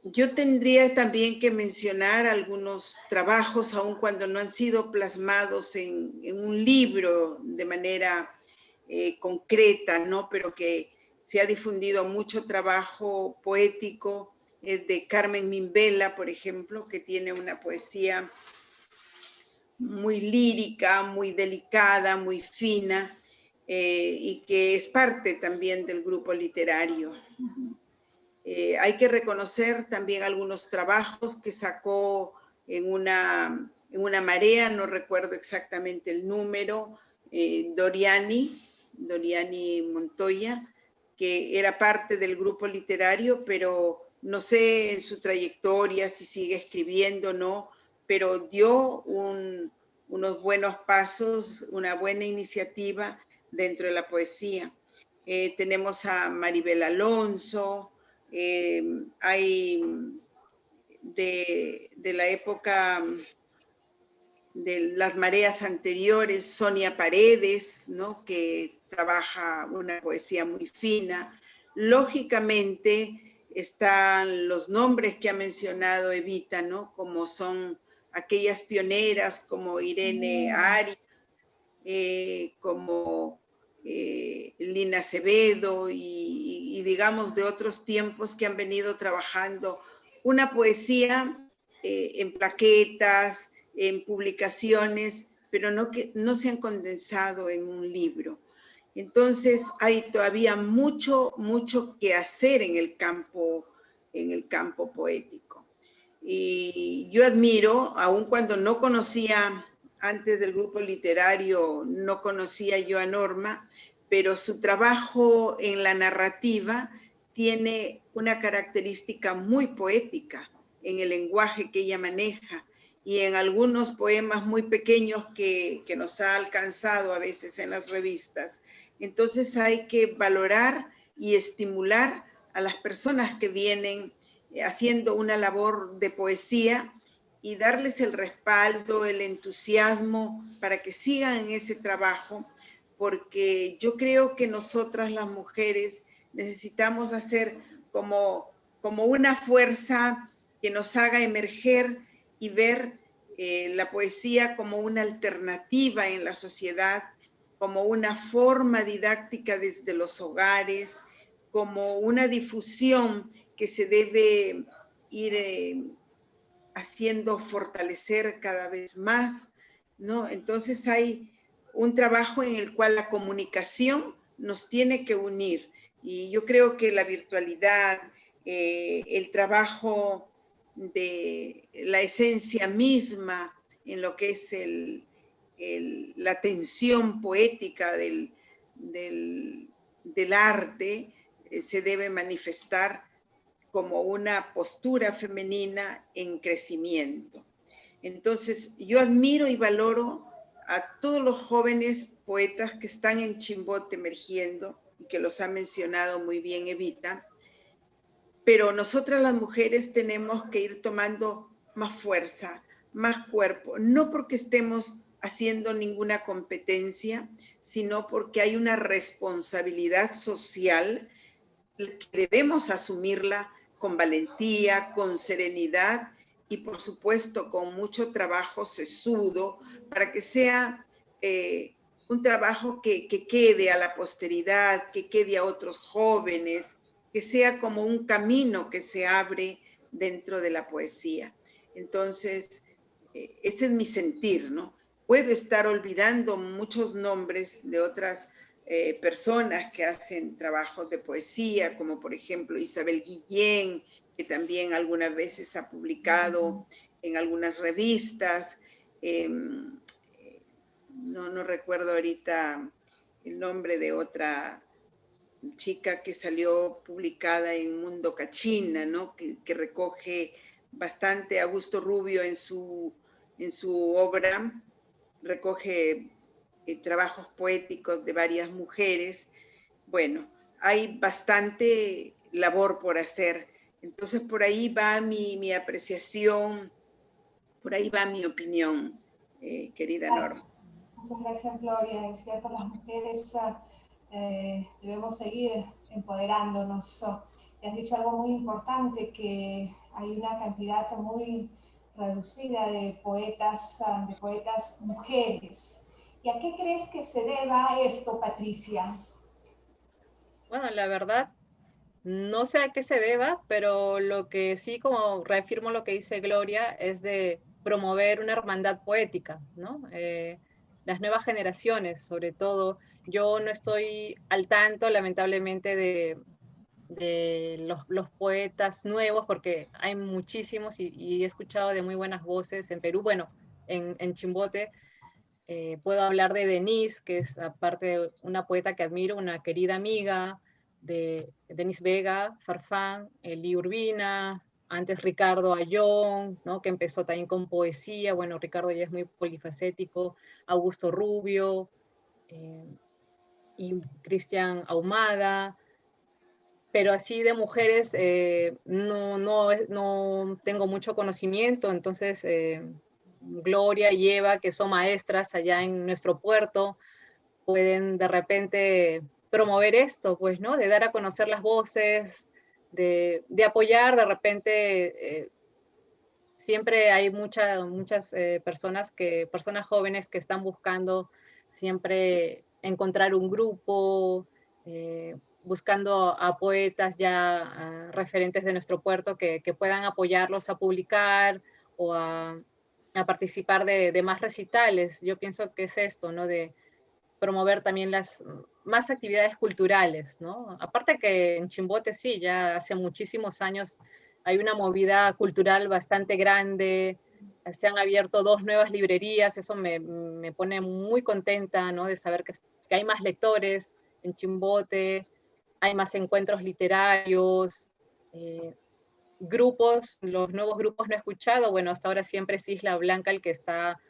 Yo tendría también que mencionar algunos trabajos, aun cuando no han sido plasmados en un libro de manera concreta, ¿no? Pero que se ha difundido mucho trabajo poético, de Carmen Mimbela, por ejemplo, que tiene una poesía muy lírica, muy delicada, muy fina, y que es parte también del grupo literario. Hay que reconocer también algunos trabajos que sacó en una marea, no recuerdo exactamente el número, Doriani Montoya, que era parte del grupo literario, pero no sé en su trayectoria si sigue escribiendo o no, pero dio unos buenos pasos, una buena iniciativa dentro de la poesía. Tenemos a Maribel Alonso, hay de la época de las mareas anteriores, Sonia Paredes, ¿no? Que trabaja una poesía muy fina. Lógicamente están los nombres que ha mencionado Evita, ¿no? Como son aquellas pioneras como Irene Arias, como Lina Acevedo y digamos de otros tiempos que han venido trabajando una poesía en plaquetas, en publicaciones, pero no se han condensado en un libro. Entonces hay todavía mucho que hacer en el campo poético. Y yo admiro, aun cuando no conocía, antes del grupo literario, no conocía yo a Norma, pero su trabajo en la narrativa tiene una característica muy poética en el lenguaje que ella maneja y en algunos poemas muy pequeños que nos ha alcanzado a veces en las revistas. Entonces hay que valorar y estimular a las personas que vienen haciendo una labor de poesía y darles el respaldo, el entusiasmo para que sigan en ese trabajo, porque yo creo que nosotras las mujeres necesitamos hacer como una fuerza que nos haga emerger y ver la poesía como una alternativa en la sociedad, como una forma didáctica desde los hogares, como una difusión que se debe ir haciendo fortalecer cada vez más, ¿no? Entonces hay un trabajo en el cual la comunicación nos tiene que unir. Y yo creo que la virtualidad, el trabajo de la esencia misma en lo que es la tensión poética del arte, se debe manifestar como una postura femenina en crecimiento. Entonces, yo admiro y valoro a todos los jóvenes poetas que están en Chimbote emergiendo y que los ha mencionado muy bien Evita, pero nosotras las mujeres tenemos que ir tomando más fuerza, más cuerpo, no porque estemos haciendo ninguna competencia, sino porque hay una responsabilidad social que debemos asumirla con valentía, con serenidad y por supuesto con mucho trabajo sesudo para que sea un trabajo que quede a la posteridad, que quede a otros jóvenes, que sea como un camino que se abre dentro de la poesía. Entonces, ese es mi sentir, ¿no? Puedo estar olvidando muchos nombres de otras personas que hacen trabajos de poesía, como por ejemplo Isabel Guillén, que también algunas veces ha publicado en algunas revistas. No recuerdo ahorita el nombre de otra chica que salió publicada en Mundo Cachina, ¿no? Que recoge bastante. Augusto Rubio en su obra recoge trabajos poéticos de varias mujeres. Bueno, hay bastante labor por hacer. Entonces, por ahí va mi apreciación, por ahí va mi opinión, querida Norma. Muchas gracias, Gloria. Es cierto, las mujeres debemos seguir empoderándonos. Y has dicho algo muy importante, que hay una cantidad muy reducida de poetas mujeres. ¿Y a qué crees que se deba esto, Patricia? Bueno, la verdad, no sé a qué se deba, pero lo que sí, como reafirmo lo que dice Gloria, es de promover una hermandad poética, ¿no? Las nuevas generaciones, sobre todo. Yo no estoy al tanto, lamentablemente, de los poetas nuevos, porque hay muchísimos y he escuchado de muy buenas voces en Perú. Bueno, en Chimbote puedo hablar de Denise, que es aparte una poeta que admiro, una querida amiga de Denise Vega, Farfán, Eli Urbina, antes Ricardo Ayón, ¿no? Que empezó también con poesía. Bueno, Ricardo ya es muy polifacético, Augusto Rubio, y Cristian Ahumada, pero así de mujeres no tengo mucho conocimiento. Entonces Gloria y Eva, que son maestras allá en nuestro puerto, pueden de repente promover esto, pues, ¿no? De dar a conocer las voces, de apoyar de repente. Siempre hay muchas personas jóvenes que están buscando siempre encontrar un grupo, buscando a poetas ya referentes de nuestro puerto que puedan apoyarlos a publicar o a participar de más recitales. Yo pienso que es esto, ¿no? De promover también las más actividades culturales, ¿no? Aparte que en Chimbote sí, ya hace muchísimos años hay una movida cultural bastante grande, se han abierto 2 nuevas librerías, eso me pone muy contenta, ¿no? De saber que hay más lectores en Chimbote, hay más encuentros literarios, grupos, los nuevos grupos no he escuchado, bueno, hasta ahora siempre es Isla Blanca el que está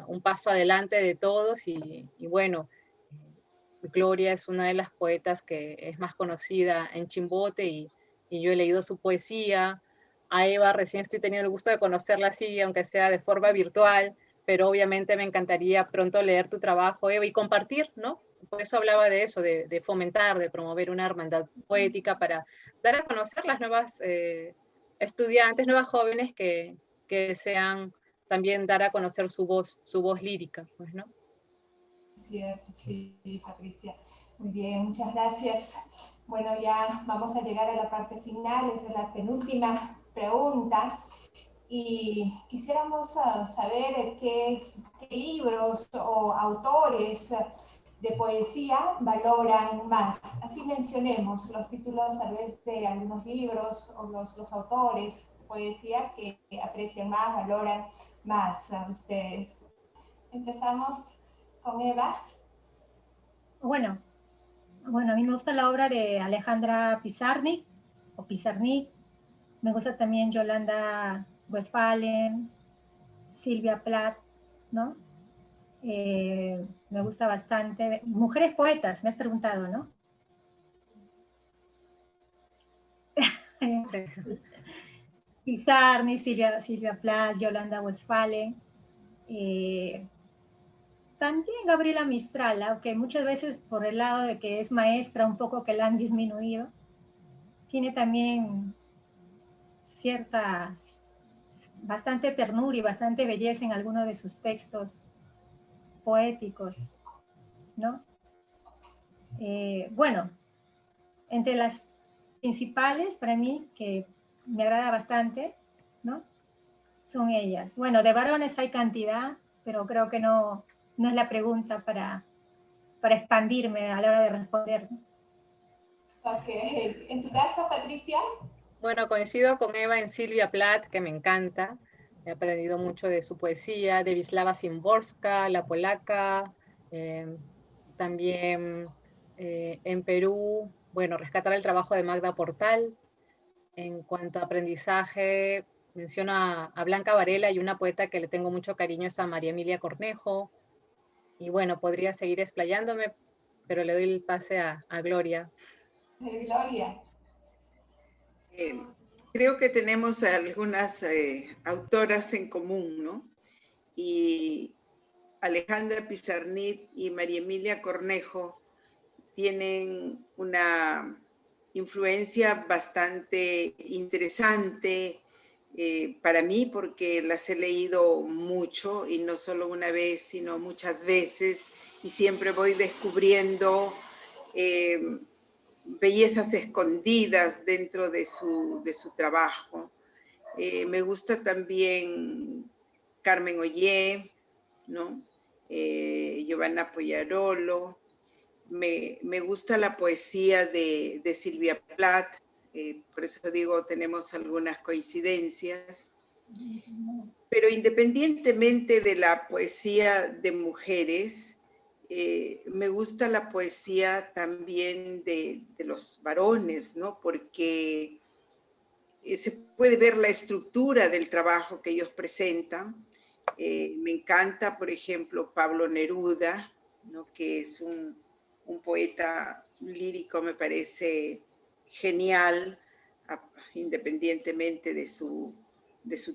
un paso adelante de todos, y bueno, Gloria es una de las poetas que es más conocida en Chimbote, y yo he leído su poesía. A Eva recién estoy teniendo el gusto de conocerla así, aunque sea de forma virtual, pero obviamente me encantaría pronto leer tu trabajo, Eva, y compartir, ¿no? Por eso hablaba de eso, de fomentar, de promover una hermandad poética para dar a conocer las nuevas estudiantes, nuevas jóvenes que desean también dar a conocer su voz lírica, pues, ¿no? Cierto, sí, Patricia. Muy bien, muchas gracias. Bueno, ya vamos a llegar a la parte final, es la penúltima pregunta. Y quisiéramos saber qué libros o autores de poesía valoran más. Así mencionemos los títulos tal vez de algunos libros o los autores de poesía que aprecian más, valoran más a ustedes. Empezamos con Eva. Bueno, a mí me gusta la obra de Alejandra Pizarnik, o Pizarnik. Me gusta también Yolanda Westphalen, Silvia Plath, ¿no? Me gusta bastante. Mujeres poetas, me has preguntado, ¿no? Sí. Pizarnik, Silvia Plath, Yolanda Westphalen. También Gabriela Mistral, aunque muchas veces por el lado de que es maestra, un poco que la han disminuido, tiene también cierta, bastante ternura y bastante belleza en algunos de sus textos poéticos, ¿no? Bueno, entre las principales para mí, que me agrada bastante, ¿no? Son ellas. Bueno, de varones hay cantidad, pero creo que no es la pregunta para expandirme a la hora de responder. Ok, ¿en tu caso, Patricia? Bueno, coincido con Eva en Silvia Plath, que me encanta. He aprendido mucho de su poesía, de Wisława Szymborska, la polaca, también en Perú, bueno, rescatar el trabajo de Magda Portal. En cuanto a aprendizaje, menciono a Blanca Varela, y una poeta que le tengo mucho cariño es a María Emilia Cornejo. Y bueno, podría seguir explayándome, pero le doy el pase a Gloria. Gloria. Creo que tenemos algunas autoras en común, ¿no? Y Alejandra Pizarnik y María Emilia Cornejo tienen una influencia bastante interesante para mí, porque las he leído mucho, y no solo una vez, sino muchas veces, y siempre voy descubriendo bellezas escondidas dentro de su trabajo. Me gusta también Carmen Ollé, ¿no? Giovanna Poyarolo. Me gusta la poesía de Silvia Plath, por eso digo, tenemos algunas coincidencias. Pero independientemente de la poesía de mujeres, me gusta la poesía también de los varones, ¿no? Porque se puede ver la estructura del trabajo que ellos presentan. Me encanta, por ejemplo, Pablo Neruda, ¿no? Que es un poeta lírico, me parece genial, independientemente de su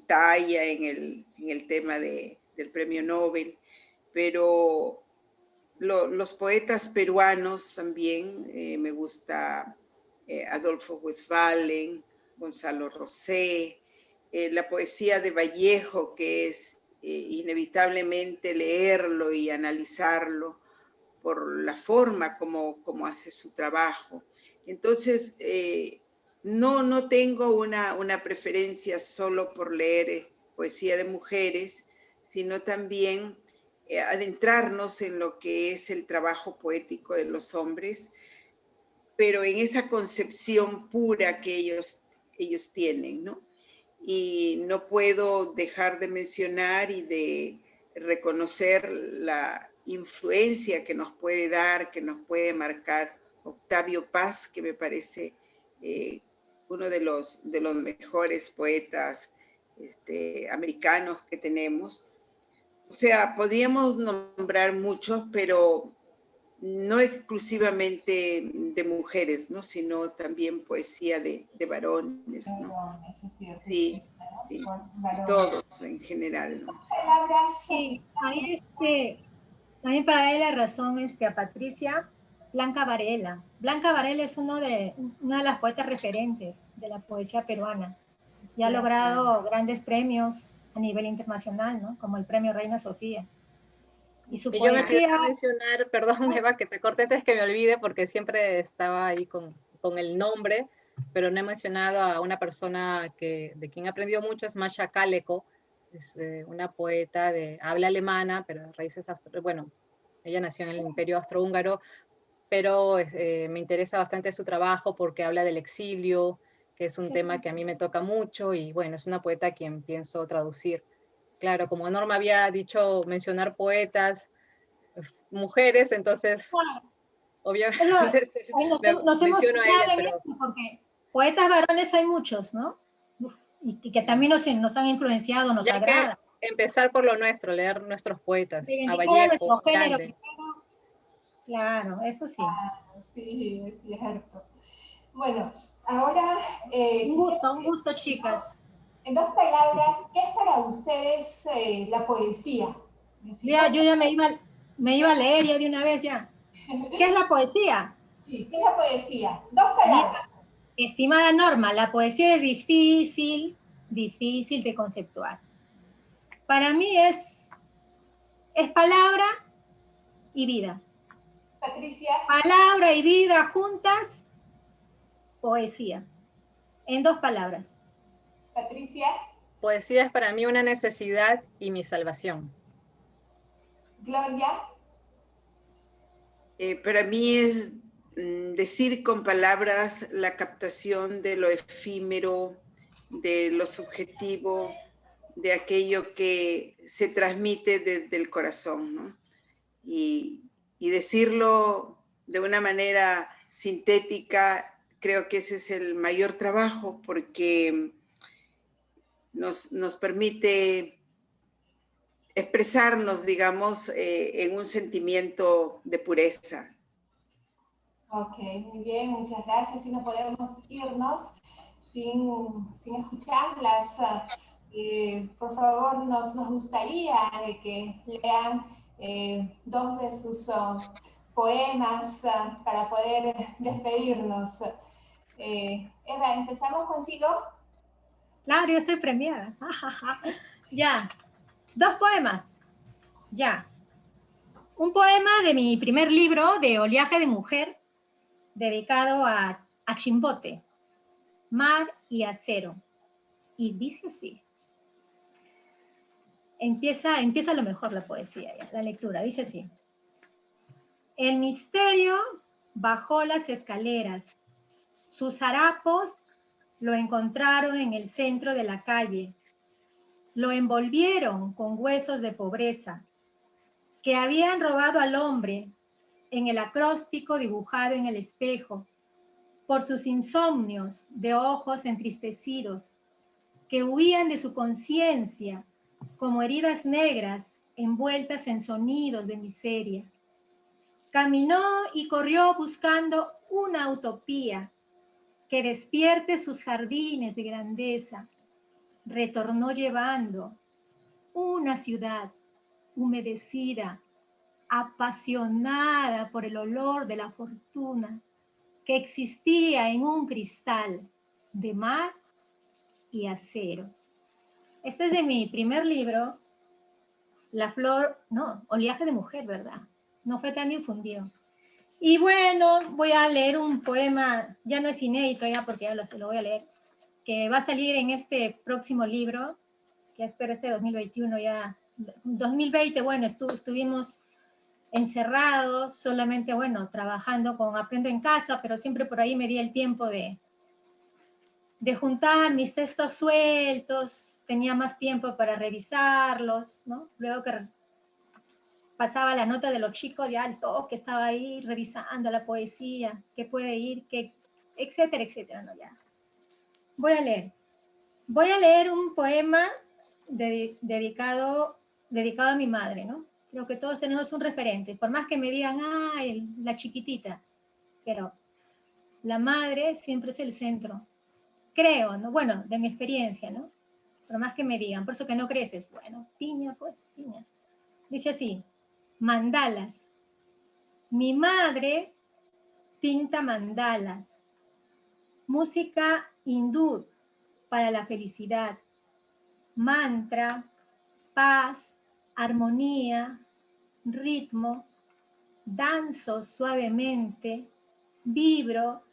talla en el tema del premio Nobel. Pero los poetas peruanos también, me gusta Adolfo Westphalen, Gonzalo Rosé, la poesía de Vallejo, que es inevitablemente leerlo y analizarlo por la forma como hace su trabajo. Entonces, no tengo una preferencia solo por leer poesía de mujeres, sino también adentrarnos en lo que es el trabajo poético de los hombres, pero en esa concepción pura que ellos ellos tienen, ¿no? Y no puedo dejar de mencionar y de reconocer la influencia que nos puede dar, que nos puede marcar Octavio Paz, que me parece uno de los mejores poetas americanos que tenemos. O sea, podríamos nombrar muchos, pero no exclusivamente de mujeres, ¿no? Sino también poesía de varones, ¿no? Varones, es cierto. Sí, sí, de todos en general, ¿no? Palabras. Sí, ahí también para darle la razón a Patricia, Blanca Varela. Blanca Varela es una de las poetas referentes de la poesía peruana. Y ha logrado grandes premios a nivel internacional, ¿no? Como el premio Reina Sofía. Y su yo me olvidé poesía... de mencionar, perdón Eva, que te corté antes que me olvide, porque siempre estaba ahí con el nombre, pero no he mencionado a una persona de quien he aprendido mucho, es Masha Kaleko, es una poeta de habla alemana, pero de raíces, bueno, ella nació en el Imperio Austrohúngaro, pero me interesa bastante su trabajo porque habla del exilio, que es un tema que a mí me toca mucho, y bueno, es una poeta a quien pienso traducir. Claro, como Norma había dicho, mencionar poetas, mujeres, entonces, obviamente, nos hemos menciono a ella, centrado en pero... esto porque poetas varones hay muchos, ¿no? Y que también nos han influenciado, nos Ya hay que agrada. empezar por lo nuestro, leer nuestros poetas, a Reivindicar a Vallejo, nuestro género Grande. primero. Claro, eso sí. Sí, es cierto. Bueno, ahora... Un gusto, chicas. En dos palabras, ¿qué es para ustedes la poesía? Ya, yo ya me iba a leer ya de una vez ya. ¿Qué es la poesía? Sí, ¿qué es la poesía? Dos palabras. Mira, estimada Norma, la poesía es difícil de conceptuar. Para mí es palabra y vida. Patricia. Palabra y vida juntas, poesía. En dos palabras. Patricia. Poesía es para mí una necesidad y mi salvación. Gloria. Para mí es decir con palabras la captación de lo efímero, de lo subjetivo, de aquello que se transmite desde el corazón, ¿no? Y decirlo de una manera sintética, creo que ese es el mayor trabajo, porque nos permite expresarnos, digamos, en un sentimiento de pureza. Ok, muy bien, muchas gracias. Y no podemos irnos sin escucharlas. Por favor, nos gustaría que lean dos de sus poemas para poder despedirnos. Eva, ¿empezamos contigo? Claro, yo estoy premiada. Ya, dos poemas. Ya. Un poema de mi primer libro, de Oleaje de Mujer, dedicado a Chimbote, mar y acero. Y dice así. Empieza lo mejor la poesía, la lectura. Dice así. El misterio bajó las escaleras. Sus harapos lo encontraron en el centro de la calle. Lo envolvieron con huesos de pobreza que habían robado al hombre en el acróstico dibujado en el espejo por sus insomnios de ojos entristecidos que huían de su conciencia como heridas negras envueltas en sonidos de miseria. Caminó y corrió buscando una utopía que despierte sus jardines de grandeza. Retornó llevando una ciudad humedecida, apasionada por el olor de la fortuna que existía en un cristal de mar y acero. Este es de mi primer libro, Oleaje de Mujer, ¿verdad? No fue tan difundido. Y bueno, voy a leer un poema, ya no es inédito ya porque ya lo voy a leer, que va a salir en este próximo libro, que espero este 2021 ya. 2020, bueno, estuvimos encerrados, solamente, bueno, trabajando con Aprendo en Casa, pero siempre por ahí me di el tiempo de de juntar mis textos sueltos, tenía más tiempo para revisarlos, ¿no? Luego que pasaba la nota de los chicos, ya al toque estaba ahí revisando la poesía, qué puede ir, qué, etcétera, etcétera, ¿no? Ya. Voy a leer un poema dedicado a mi madre, ¿no? Creo que todos tenemos un referente, por más que me digan, la chiquitita, pero la madre siempre es el centro, creo, ¿no? Bueno, de mi experiencia, ¿no? Por más que me digan, por eso que no creces, bueno, piña, pues, piña. Dice así, mandalas. Mi madre pinta mandalas, música hindú para la felicidad, mantra, paz, armonía, ritmo, danzo suavemente, vibro,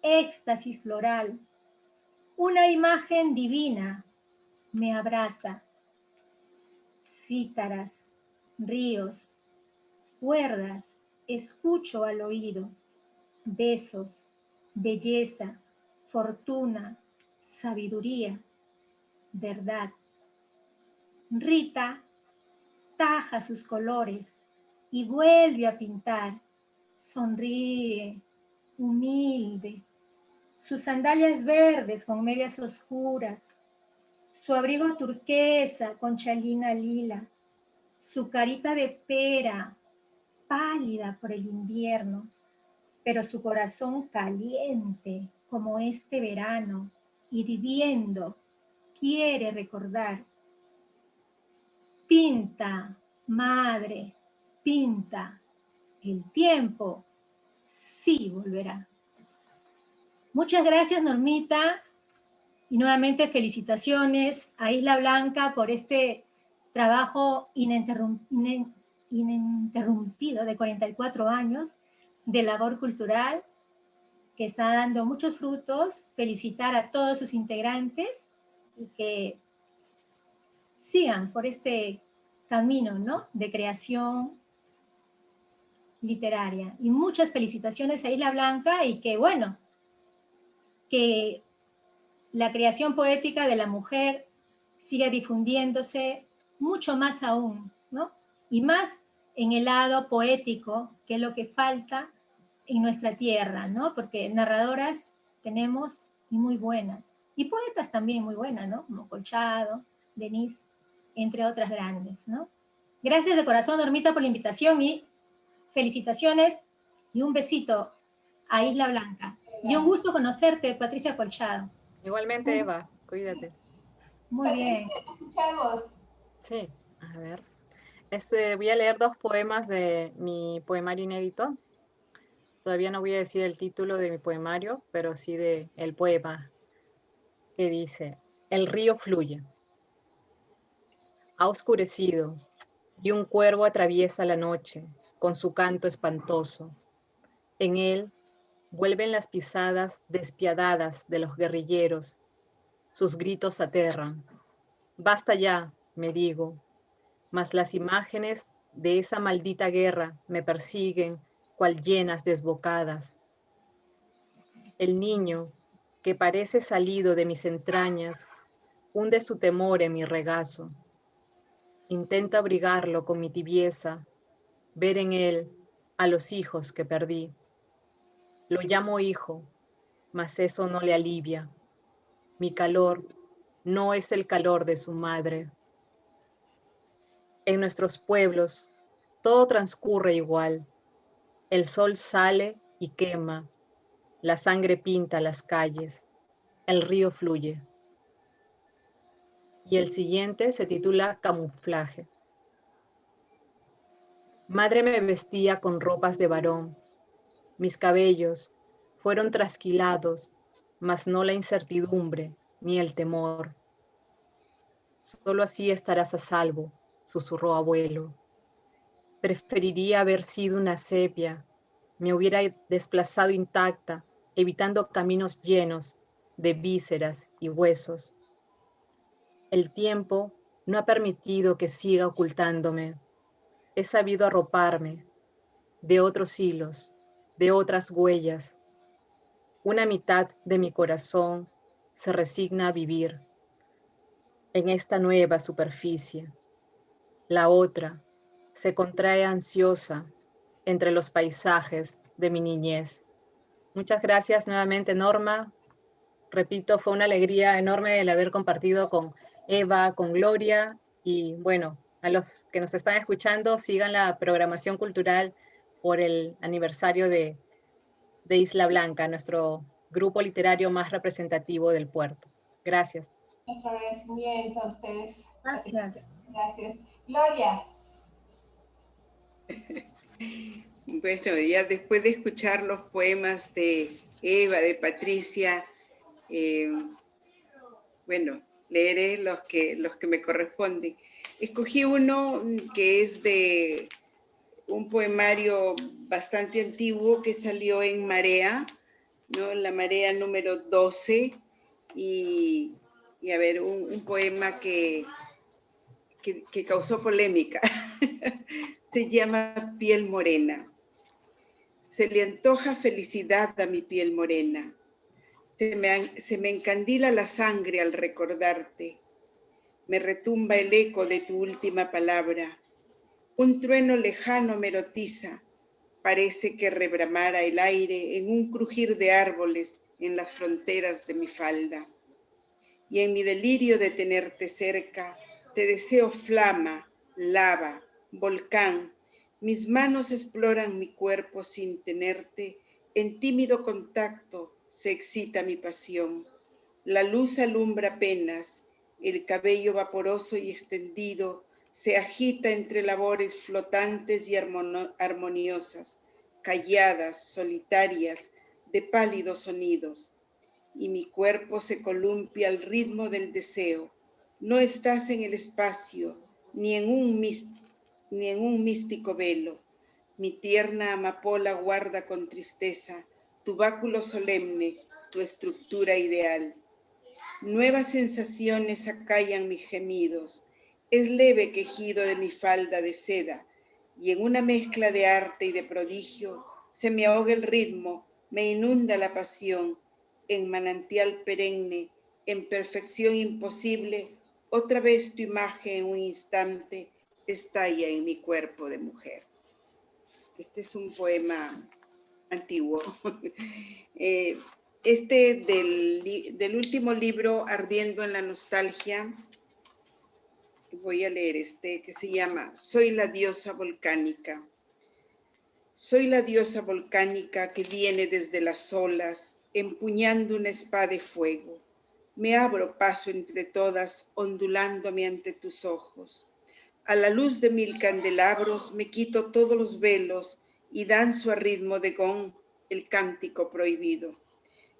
éxtasis floral. Una imagen divina me abraza. Cítaras, ríos, cuerdas, escucho al oído. Besos, belleza, fortuna, sabiduría, verdad. Rita taja sus colores y vuelve a pintar. Sonríe, humilde. Sus sandalias verdes con medias oscuras. Su abrigo turquesa con chalina lila. Su carita de pera, pálida por el invierno, pero su corazón caliente como este verano, hirviendo, quiere recordar. Pinta, madre, pinta, el tiempo sí volverá. Muchas gracias, Normita, y nuevamente felicitaciones a Isla Blanca por este trabajo ininterrumpido de 44 años de labor cultural que está dando muchos frutos. Felicitar a todos sus integrantes y que sigan por este camino, ¿no?, de creación literaria. Y muchas felicitaciones a Isla Blanca y que, bueno, que la creación poética de la mujer siga difundiéndose mucho más aún, ¿no? Y más en el lado poético, que es lo que falta en nuestra tierra, ¿no? Porque narradoras tenemos y muy buenas. Y poetas también muy buenas, ¿no? Como Colchado, Denise, entre otras grandes, ¿no? Gracias de corazón, Normita, por la invitación y felicitaciones y un besito a Isla Blanca. Y un gusto conocerte, Patricia Colchado. Igualmente, Eva, cuídate. Muy bien. Patricia, te escuchamos. Sí, a ver. Voy a leer 2 poemas de mi poemario inédito. Todavía no voy a decir el título de mi poemario, pero sí de el poema, que dice: El río fluye. Ha oscurecido y un cuervo atraviesa la noche con su canto espantoso. En él vuelven las pisadas despiadadas de los guerrilleros. Sus gritos aterran. Basta ya, me digo, mas las imágenes de esa maldita guerra me persiguen cual llenas desbocadas. El niño, que parece salido de mis entrañas, hunde su temor en mi regazo. Intento abrigarlo con mi tibieza, ver en él a los hijos que perdí. Lo llamo hijo, mas eso no le alivia. Mi calor no es el calor de su madre. En nuestros pueblos todo transcurre igual. El sol sale y quema, la sangre pinta las calles, el río fluye. Y el siguiente se titula Camuflaje. Madre me vestía con ropas de varón. Mis cabellos fueron trasquilados, mas no la incertidumbre ni el temor. Solo así estarás a salvo, susurró abuelo. Preferiría haber sido una sepia. Me hubiera desplazado intacta, evitando caminos llenos de vísceras y huesos. El tiempo no ha permitido que siga ocultándome. He sabido arroparme de otros hilos, de otras huellas. Una mitad de mi corazón se resigna a vivir en esta nueva superficie. La otra se contrae ansiosa entre los paisajes de mi niñez. Muchas gracias nuevamente, Norma. Repito, fue una alegría enorme el haber compartido con Eva, con Gloria, y bueno, a los que nos están escuchando, sigan la programación cultural por el aniversario de Isla Blanca, nuestro grupo literario más representativo del puerto. Gracias. Nuestro agradecimiento a ustedes. Gracias. Gracias. Gloria. Bueno, ya después de escuchar los poemas de Eva, de Patricia, bueno, leeré los que me corresponden. Escogí uno que es de un poemario bastante antiguo que salió en Marea, ¿no? La Marea número 12, y a ver, un poema que causó polémica. Se llama Piel Morena. Se le antoja felicidad a mi piel morena. Se me encandila la sangre al recordarte. Me retumba el eco de tu última palabra. Un trueno lejano me erotiza. Parece que rebramara el aire en un crujir de árboles en las fronteras de mi falda. Y en mi delirio de tenerte cerca, te deseo flama, lava, volcán. Mis manos exploran mi cuerpo sin tenerte. En tímido contacto se excita mi pasión. La luz alumbra apenas, el cabello vaporoso y extendido se agita entre labores flotantes y armoniosas, calladas, solitarias, de pálidos sonidos. Y mi cuerpo se columpia al ritmo del deseo. No estás en el espacio, ni en un místico velo. Mi tierna amapola guarda con tristeza tu báculo solemne, tu estructura ideal. Nuevas sensaciones acallan mis gemidos. Es leve quejido de mi falda de seda, y en una mezcla de arte y de prodigio se me ahoga el ritmo, me inunda la pasión. En manantial perenne, en perfección imposible, otra vez tu imagen en un instante estalla en mi cuerpo de mujer. Este es un poema antiguo. Del último libro, Ardiendo en la Nostalgia, voy a leer que se llama Soy la diosa volcánica. Soy la diosa volcánica que viene desde las olas, empuñando una espada de fuego. Me abro paso entre todas, ondulándome ante tus ojos. A la luz de 1000 candelabros me quito todos los velos y danzo a ritmo de gong el cántico prohibido.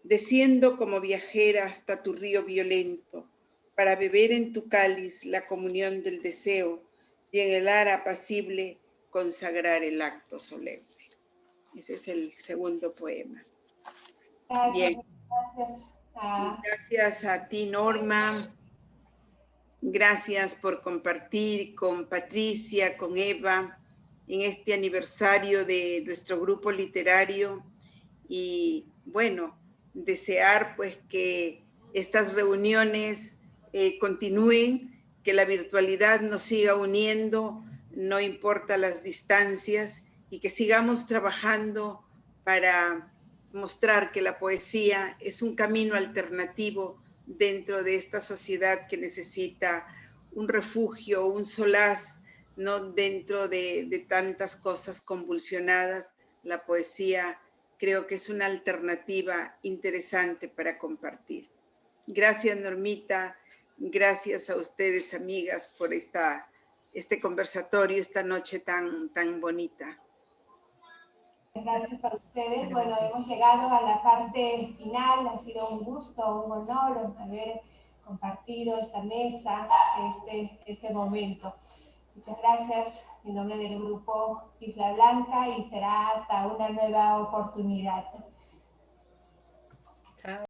Desciendo como viajera hasta tu río violento, para beber en tu cáliz la comunión del deseo y en el ar apacible consagrar el acto solemne. Ese es el segundo poema. Gracias. Bien. Gracias. Gracias a ti, Norma. Gracias por compartir con Patricia, con Eva, en este aniversario de nuestro grupo literario. Y bueno, desear pues que estas reuniones continúen, que la virtualidad nos siga uniendo, no importa las distancias, y que sigamos trabajando para mostrar que la poesía es un camino alternativo dentro de esta sociedad que necesita un refugio, un solaz, ¿no? Dentro de tantas cosas convulsionadas. La poesía creo que es una alternativa interesante para compartir. Gracias, Normita. Gracias a ustedes, amigas, por este conversatorio, esta noche tan bonita. Gracias a ustedes. Bueno, hemos llegado a la parte final. Ha sido un gusto, un honor haber compartido esta mesa, este momento. Muchas gracias en nombre del grupo Isla Blanca y será hasta una nueva oportunidad. Chao.